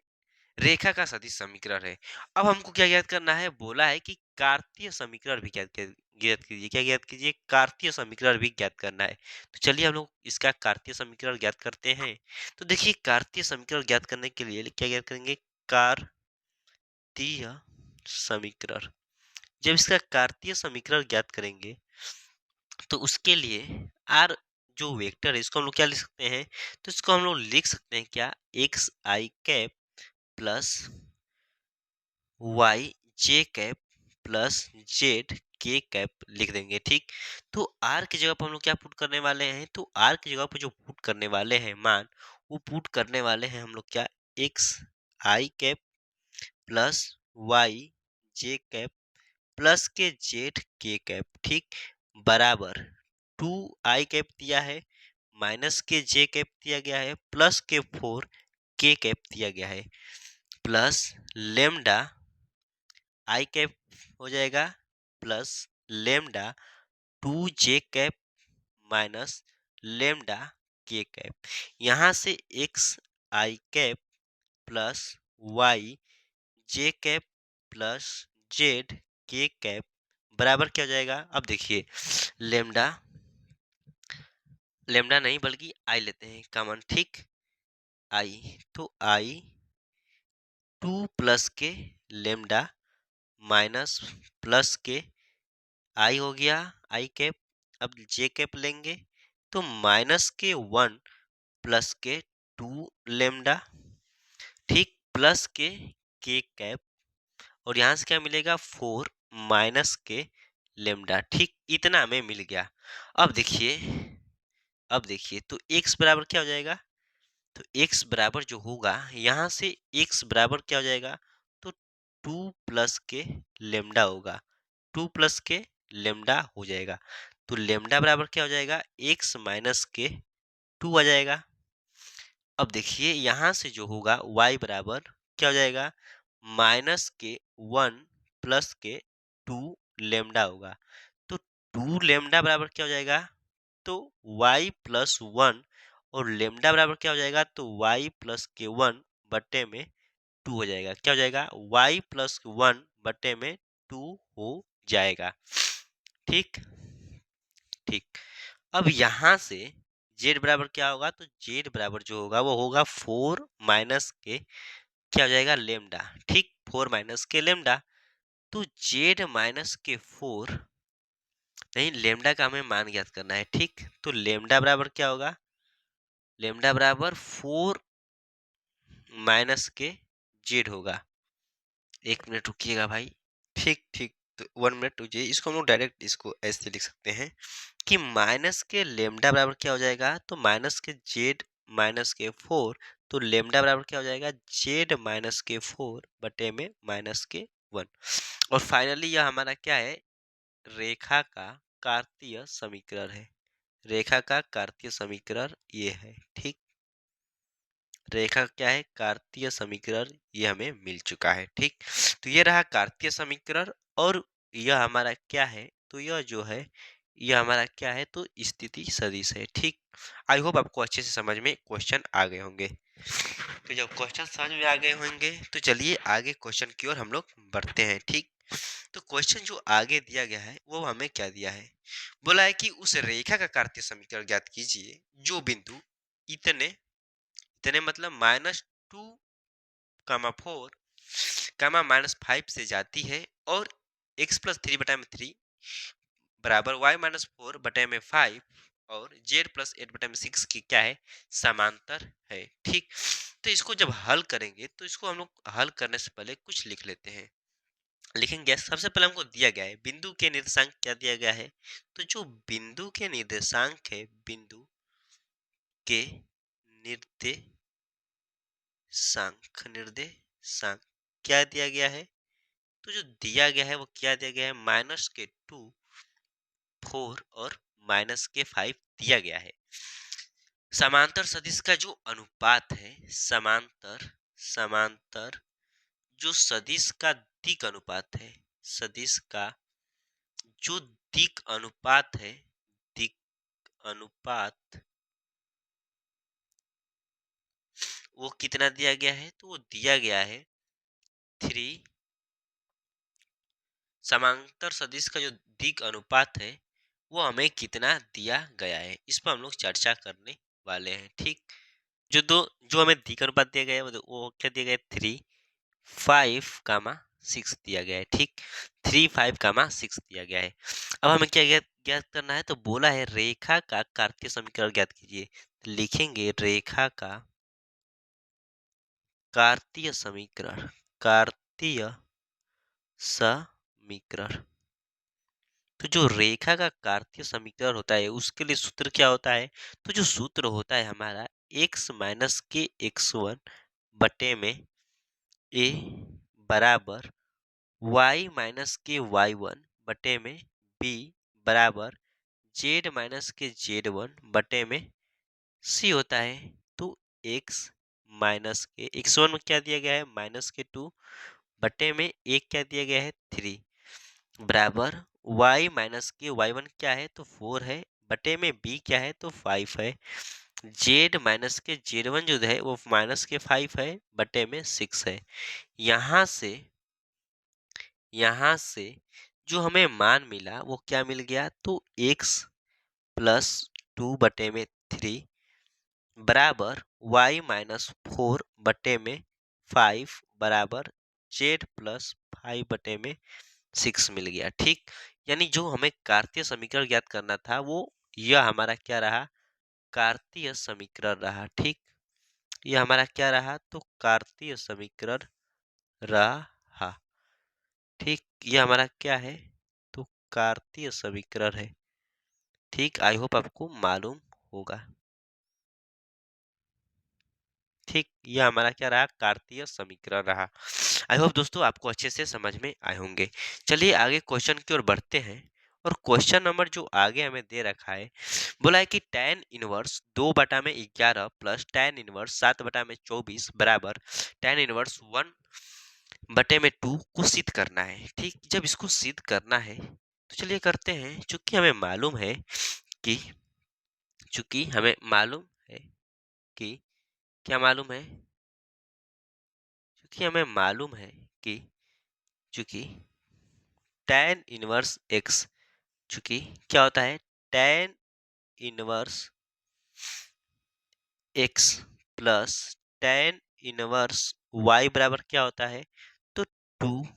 Speaker 1: रेखा का सदिश समीकरण है। अब हमको क्या ज्ञात करना है? बोला है कि कार्तीय समीकरण भी ज्ञात कीजिए। क्या ज्ञात कीजिए? कार्तीय समीकरण भी ज्ञात करना है। तो चलिए हम लोग इसका कार्तीय समीकरण ज्ञात करते हैं। तो देखिए कार्तीय समीकरण ज्ञात करने के लिए क्या ज्ञात करेंगे? कार्तीय समीकरण। जब इसका कार्तीय समीकरण ज्ञात करेंगे तो उसके लिए आर जो वेक्टर है इसको हम लोग क्या लिख सकते हैं? तो इसको हम लोग लिख सकते हैं क्या? एक्स आई कैप प्लस वाई जे कैप प्लस जेड के कैप लिख देंगे। ठीक, तो आर की जगह पर हम लोग क्या पुट करने वाले हैं? तो आर की जगह पर जो पुट करने वाले हैं मान, वो पुट करने वाले हैं हम लोग क्या? एक्स आई कैप प्लस वाई जे कैप प्लस के जेड के कैप। ठीक, बराबर 2i कैप दिया है माइनस के जे कैप दिया गया है प्लस के 4k कैप दिया गया है प्लस लेमडा आई कैप हो जाएगा plus lambda 2j cap minus lambda के कैप। यहाँ से एक्स आई कैप प्लस वाई जे कैप प्लस जेड के कैप बराबर क्या हो जाएगा। अब देखिए लेमडा, लेमडा नहीं बल्कि आई लेते हैं कॉमन, ठीक। आई तो आई 2 plus k lambda minus plus के आई हो गया आई कैप। अब जे कैप लेंगे तो माइनस के 1 प्लस के 2 लेमडा, ठीक, प्लस के कैप, और यहाँ से क्या मिलेगा 4 माइनस के लेमडा, ठीक, इतना हमें मिल गया। अब देखिए, अब देखिए तो x बराबर क्या हो जाएगा, तो x बराबर जो होगा यहाँ से x बराबर क्या हो जाएगा, तो 2 प्लस के लेमडा होगा, 2 प्लस के लेमडा हो जाएगा। तो लेमडा बराबर क्या हो जाएगा, x माइनस के 2 आ जाएगा। अब देखिए यहाँ से जो होगा y बराबर क्या हो जाएगा, माइनस के 1 प्लस के 2 लेमडा होगा। तो 2 लेमडा बराबर क्या हो जाएगा, तो y प्लस 1, और लेमडा बराबर क्या हो जाएगा, तो y प्लस के 1 बट्टे में 2 हो जाएगा। क्या हो जाएगा, y प्लस 1 बट्टे में 2 हो जाएगा, ठीक, ठीक। अब यहाँ से z बराबर क्या होगा, तो z बराबर जो होगा वो होगा 4 माइनस के क्या हो जाएगा, लेमडा, ठीक, 4 माइनस के लेमडा। तो z माइनस के 4, नहीं, लेमडा का हमें मान ज्ञात करना है, ठीक। तो लेमडा बराबर क्या होगा, लेमडा बराबर 4 माइनस के जेड होगा। एक मिनट रुकिएगा भाई, ठीक ठीक, तो 1 मिनट रुकिए, इसको हम लोग डायरेक्ट इसको ऐसे लिख सकते हैं कि माइनस के लेमडा बराबर क्या हो जाएगा, तो माइनस के जेड माइनस के 4, तो लेमडा बराबर क्या हो जाएगा, जेड माइनस के 4 बटे में माइनस के 1। और फाइनली यह हमारा क्या है, रेखा का कार्तीय समीकरण है, रेखा का कार्तीय समीकरण ये है, ठीक। रेखा क्या है, कार्तीय समीकरण, ये हमें मिल चुका है, ठीक। तो ये रहा कार्तीय समीकरण, और यह हमारा क्या है, तो यह जो है यह हमारा क्या है, तो स्थिति सदिश है, ठीक। आई होप आपको अच्छे से समझ में क्वेश्चन आ गए होंगे। तो जब क्वेश्चन समझ में आ गए होंगे तो चलिए आगे क्वेश्चन की ओर हम लोग बढ़ते हैं, ठीक। तो क्वेश्चन जो आगे दिया गया है वो हमें क्या दिया है, बोला है कि उस रेखा का कार्तीय समीकरण ज्ञात कीजिए जो बिंदु इतने, इतने मतलब -2, 4, -5 से जाती है, और x प्लस 3/3 बराबर y-4/5 और z+8/6 की क्या है, समांतर है, ठीक। तो इसको जब हल करेंगे तो इसको हम लोग हल करने से पहले कुछ लिख लेते हैं, लिखेंगे। सबसे पहले हमको दिया गया है बिंदु के निर्देशांक क्या दिया गया है, तो जो बिंदु के निर्देशांक है, बिंदु के निर्देशांक क्या दिया गया है, तो जो दिया गया है वो क्या दिया गया है, -2, 4 और -5 दिया गया है। समांतर सदिश का जो अनुपात है, समांतर, समांतर जो सदिश का दिक अनुपात है, सदिश का जो दिक अनुपात है, दिक अनुपात, वो कितना दिया गया है, तो वो दिया गया है 3। समांतर सदिश का जो दिक अनुपात है वो हमें कितना दिया गया है, इस पर हम लोग चर्चा करने वाले हैं, ठीक। जो हमें दिक अनुपात दिया गया है वो क्या दिया गया है, 3, 5, 6 दिया गया है, ठीक। 3, 5, 6 दिया गया है। अब हमें क्या ज्ञात करना है, तो बोला है रेखा का कार्तीय समीकरण ज्ञात कीजिए। लिखेंगे रेखा का कार्तीय समीकरण, कार्तीय समीकरण। तो जो रेखा का कार्तीय समीकरण होता है उसके लिए सूत्र क्या होता है, तो जो सूत्र होता है हमारा x माइनस के x1 बटे में a बराबर y माइनस के y1 बटे में b बराबर z माइनस के z1 बटे में c होता है। तो x माइनस के x1 में क्या दिया गया है, -2 बटे में a क्या दिया गया है, 3 बराबर y माइनस के y1 क्या है, तो 4 है, बटे में b क्या है, तो 5 है। जेड माइनस के जेड 1 जो है वो माइनस के 5 है बटे में 6 है। यहाँ से जो हमें मान मिला वो क्या मिल गया, तो x प्लस 2 बटे में 3 बराबर y माइनस 4 बटे में 5 बराबर z प्लस 5 बटे में 6 मिल गया। ठीक, यानी जो हमें कार्तीय समीकरण ज्ञात करना था वो यह हमारा क्या रहा, कार्तीय समीकरण रहा। ठीक, यह हमारा क्या रहा, तो कार्तीय समीकरण रहा। ठीक, यह हमारा क्या है, तो कार्तीय समीकरण है। ठीक, आई होप आपको मालूम होगा। ठीक, यह हमारा क्या रहा, कार्तीय समीकरण रहा। आई होप दोस्तों आपको अच्छे से समझ में आए होंगे। चलिए आगे क्वेश्चन की ओर बढ़ते हैं। और क्वेश्चन नंबर जो आगे हमें दे रखा है, बोला है कि tan inverse 2/11 plus tan inverse 7/24 बराबर tan इनवर्स 1/2 को सिद्ध करना है। ठीक, जब इसको सिद्ध करना है तो चलिए करते हैं। चूंकि हमें मालूम है कि क्या मालूम है, क्योंकि हमें मालूम है कि चूंकि tan इनवर्स x, चूंकि क्या होता है, tan inverse x plus tan inverse y बराबर क्या होता है, तो टू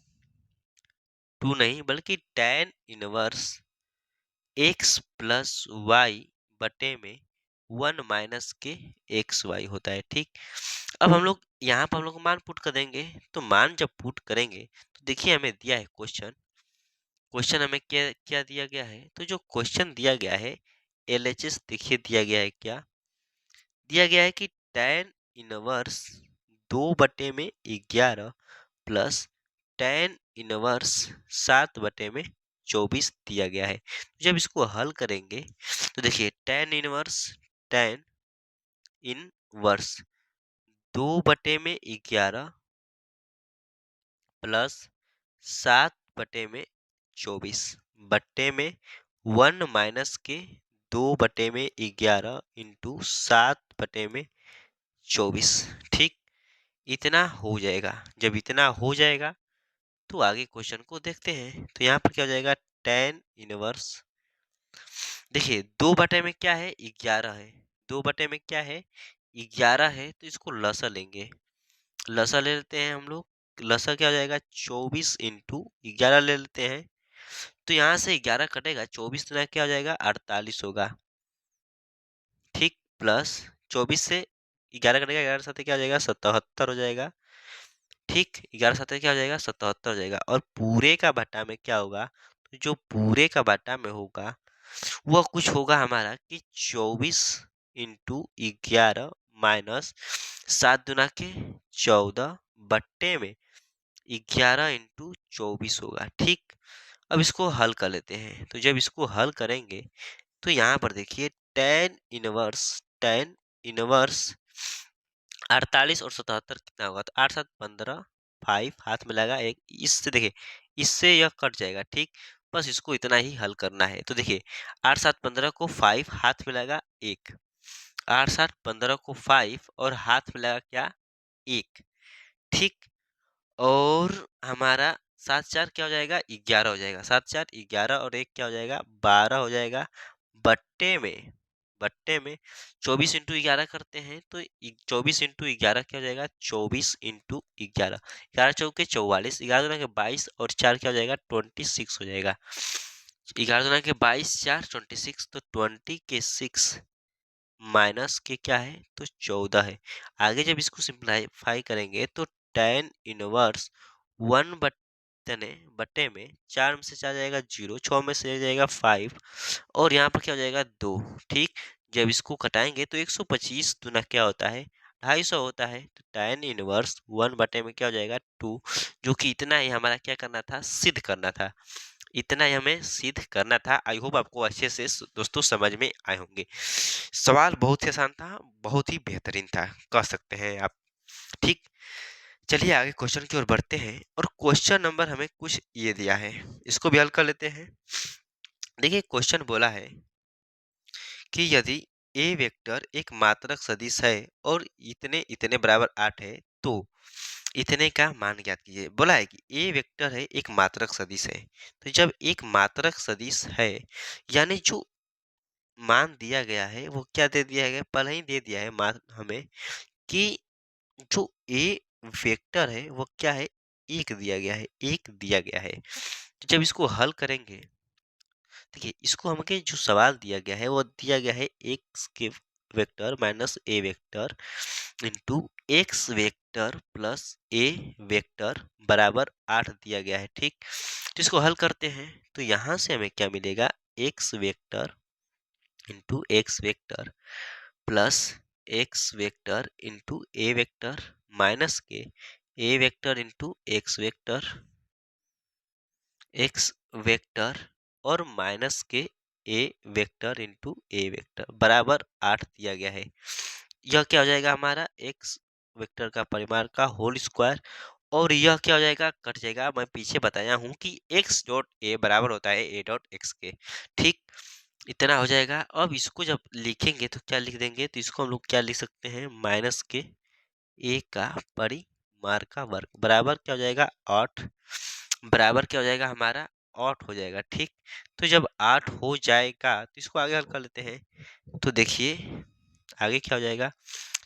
Speaker 1: नहीं बल्कि tan inverse x plus y बटे में 1 माइनस के एक्स वाई होता है। ठीक, अब हम लोग यहाँ पर हम लोग मान पुट कर देंगे। तो मान जब पुट करेंगे तो देखिए हमें दिया है क्वेश्चन हमें क्या क्या दिया गया है, तो जो क्वेश्चन दिया गया है एलएचएस देखिए दिया गया है, क्या दिया गया है कि tan inverse 2/11 plus tan inverse 7/24 दिया गया है। तो जब इसको हल करेंगे तो देखिए tan इनवर्स 2/11 प्लस 7/24 बट्टे में 1 माइनस के 2/11 इंटू 7/24। ठीक, इतना हो जाएगा। जब इतना हो जाएगा तो आगे क्वेश्चन को देखते हैं। तो यहाँ पर क्या हो जाएगा, tan इनवर्स, देखिए 2/में क्या है, 11 है। 2/में क्या है, 11 है, तो इसको लसा लेंगे। लसा ले लेते हैं हम लोग। लसा क्या हो जाएगा, 24 इंटू 11 ले लेते हैं। तो यहाँ से 11 कटेगा, 24 तो क्या हो जाएगा, 48 होगा। ठीक, प्लस 24 से 11 कटेगा, 11 साथ क्या हो जाएगा, 77 हो जाएगा। ठीक, 11 साथ क्या हो जाएगा, 77 हो जाएगा। और पूरे का बटा में क्या होगा, तो जो पूरे का बटा में होगा वह कुछ होगा हमारा कि 24 इंटू 11 माइनस 7×14 बट्टे में 11 इंटू 24 होगा। ठीक, अब इसको हल कर लेते हैं। तो जब इसको हल करेंगे तो यहाँ पर देखिए tan इनवर्स 48 और 77 कितना होगा, तो 8 7 15, 5 हाथ में लगा एक, इससे देखिए इससे यह कट जाएगा। ठीक, बस इसको इतना ही हल करना है। तो देखिए 8 7 15 को 5 हाथ में लगा एक, 8 7 15 को 5 और हाथ में लगा क्या, एक। ठीक, और हमारा 7 4 क्या हो जाएगा, 11 हो जाएगा। 7 4 11 और एक क्या हो जाएगा, 12 हो जाएगा। बट्टे में 24 इंटू 11 करते हैं तो 24 इंटू 11 क्या हो जाएगा, 24 इंटू 11, 11 चौके 44, 11 दूना के 22 और 4 क्या हो जाएगा, 26 हो जाएगा। 11 दूना के 22 4 26, तो 20 के 6 माइनस के क्या है, तो 14 है। आगे जब इसको सिंप्लीफाई करेंगे तो tan इनवर्स 1 बट्टे में 4 में से 4 जाएगा 0, 6 में से जाएगा 5 और यहाँ पर क्या हो जाएगा 2। ठीक, जब इसको कटाएंगे तो 125 दूना क्या होता है, 250 होता है। तो tan इनवर्स 1 बटे में क्या हो जाएगा 2, जो कि इतना ही हमारा क्या करना था, सिद्ध करना था। इतना ही हमें सिद्ध करना था। आई होप आपको अच्छे से दोस्तों समझ में आए होंगे। सवाल बहुत ही आसान था, बहुत ही बेहतरीन था, कह सकते हैं आप। ठीक, चलिए आगे क्वेश्चन की ओर बढ़ते हैं। और क्वेश्चन नंबर हमें कुछ ये दिया है, इसको भी हल कर लेते हैं। देखिए क्वेश्चन बोला है कि यदि ए वेक्टर एक मात्रक सदिश है और इतने इतने बराबर 8 है, तो इतने का मान ज्ञात कीजिए। बोला है कि ए वेक्टर है एक मात्रक सदिश है। तो जब एक मात्रक सदिश है, यानी जो मान दिया गया है वो क्या दे दिया गया, पहले ही दे दिया है मान हमें कि जो ए वेक्टर है वो क्या है, एक दिया गया है, एक दिया गया है। तो जब इसको हल करेंगे, देखिए इसको हमें जो सवाल दिया गया है वो दिया गया है एक्स के vector minus a vector into x vector plus a vector बराबर 8 दिया गया है। ठीक, तो इसको हल करते हैं तो यहाँ से हमें क्या मिलेगा, x vector into x vector plus x vector into a vector minus k A vector into x vector और minus k A vector into a vector बराबर 8 दिया गया है। यह क्या हो जाएगा, हमारा एक्स वेक्टर का परिमाण का होल स्क्वायर, और यह क्या हो जाएगा, कट जाएगा। मैं पीछे बताया हूं कि एक्स डॉट ए बराबर होता है ए डॉट एक्स के। ठीक, इतना हो जाएगा। अब इसको जब लिखेंगे तो क्या लिख देंगे, तो इसको हम लोग क्या लिख सकते हैं, माइनस के ए का परिमाण का वर्ग बराबर क्या हो जाएगा, 8 बराबर क्या हो जाएगा हमारा, 8 हो जाएगा। ठीक, तो जब 8 हो जाएगा तो इसको आगे हल कर लेते हैं। तो देखिए आगे क्या हो जाएगा,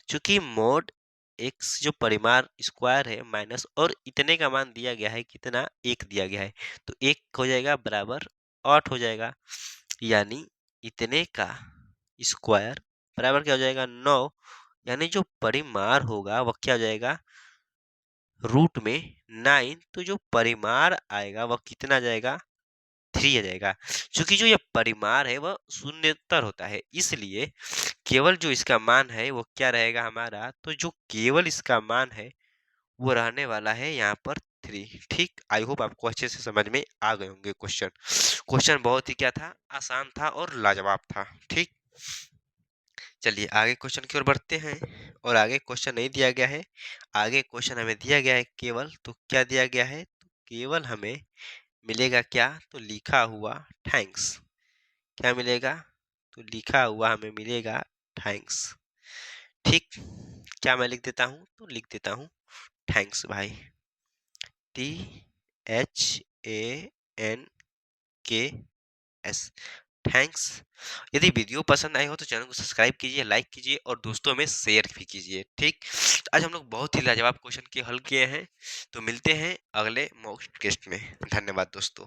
Speaker 1: चूंकि मोड एक्स जो परिमाण स्क्वायर है माइनस और इतने का मान दिया गया है कितना, एक दिया गया है, तो एक हो जाएगा बराबर 8 हो जाएगा, यानी इतने का स्क्वायर बराबर क्या हो जाएगा, 9, यानी जो परिमाण होगा वह क्या हो जाएगा, रूट में 9, तो जो परिमाण आएगा वह कितना जाएगा, 3 आ जाएगा। क्योंकि जो ये परिमाण है वह शून्यतर होता है, इसलिए केवल जो इसका मान है वो क्या रहेगा हमारा, तो जो केवल इसका मान है वो रहने वाला है यहाँ पर 3। ठीक, आई होप आपको अच्छे से समझ में आ गए होंगे क्वेश्चन। क्वेश्चन बहुत ही क्या था, आसान था और लाजवाब था। ठीक, चलिए आगे क्वेश्चन की ओर बढ़ते हैं। और आगे क्वेश्चन नहीं दिया गया है, आगे क्वेश्चन हमें दिया गया है केवल, तो क्या दिया गया है, तो केवल हमें मिलेगा क्या, तो लिखा हुआ थैंक्स। क्या मिलेगा, तो लिखा हुआ हमें मिलेगा थैंक्स। ठीक, क्या मैं लिख देता हूँ, तो लिख देता हूँ थैंक्स भाई, THANKS, थैंक्स। यदि वीडियो पसंद आई हो तो चैनल को सब्सक्राइब कीजिए, लाइक कीजिए और दोस्तों में शेयर भी कीजिए। ठीक, आज हम लोग बहुत ही लाजवाब क्वेश्चन के हल किए हैं। तो मिलते हैं अगले मॉक टेस्ट में। धन्यवाद दोस्तों।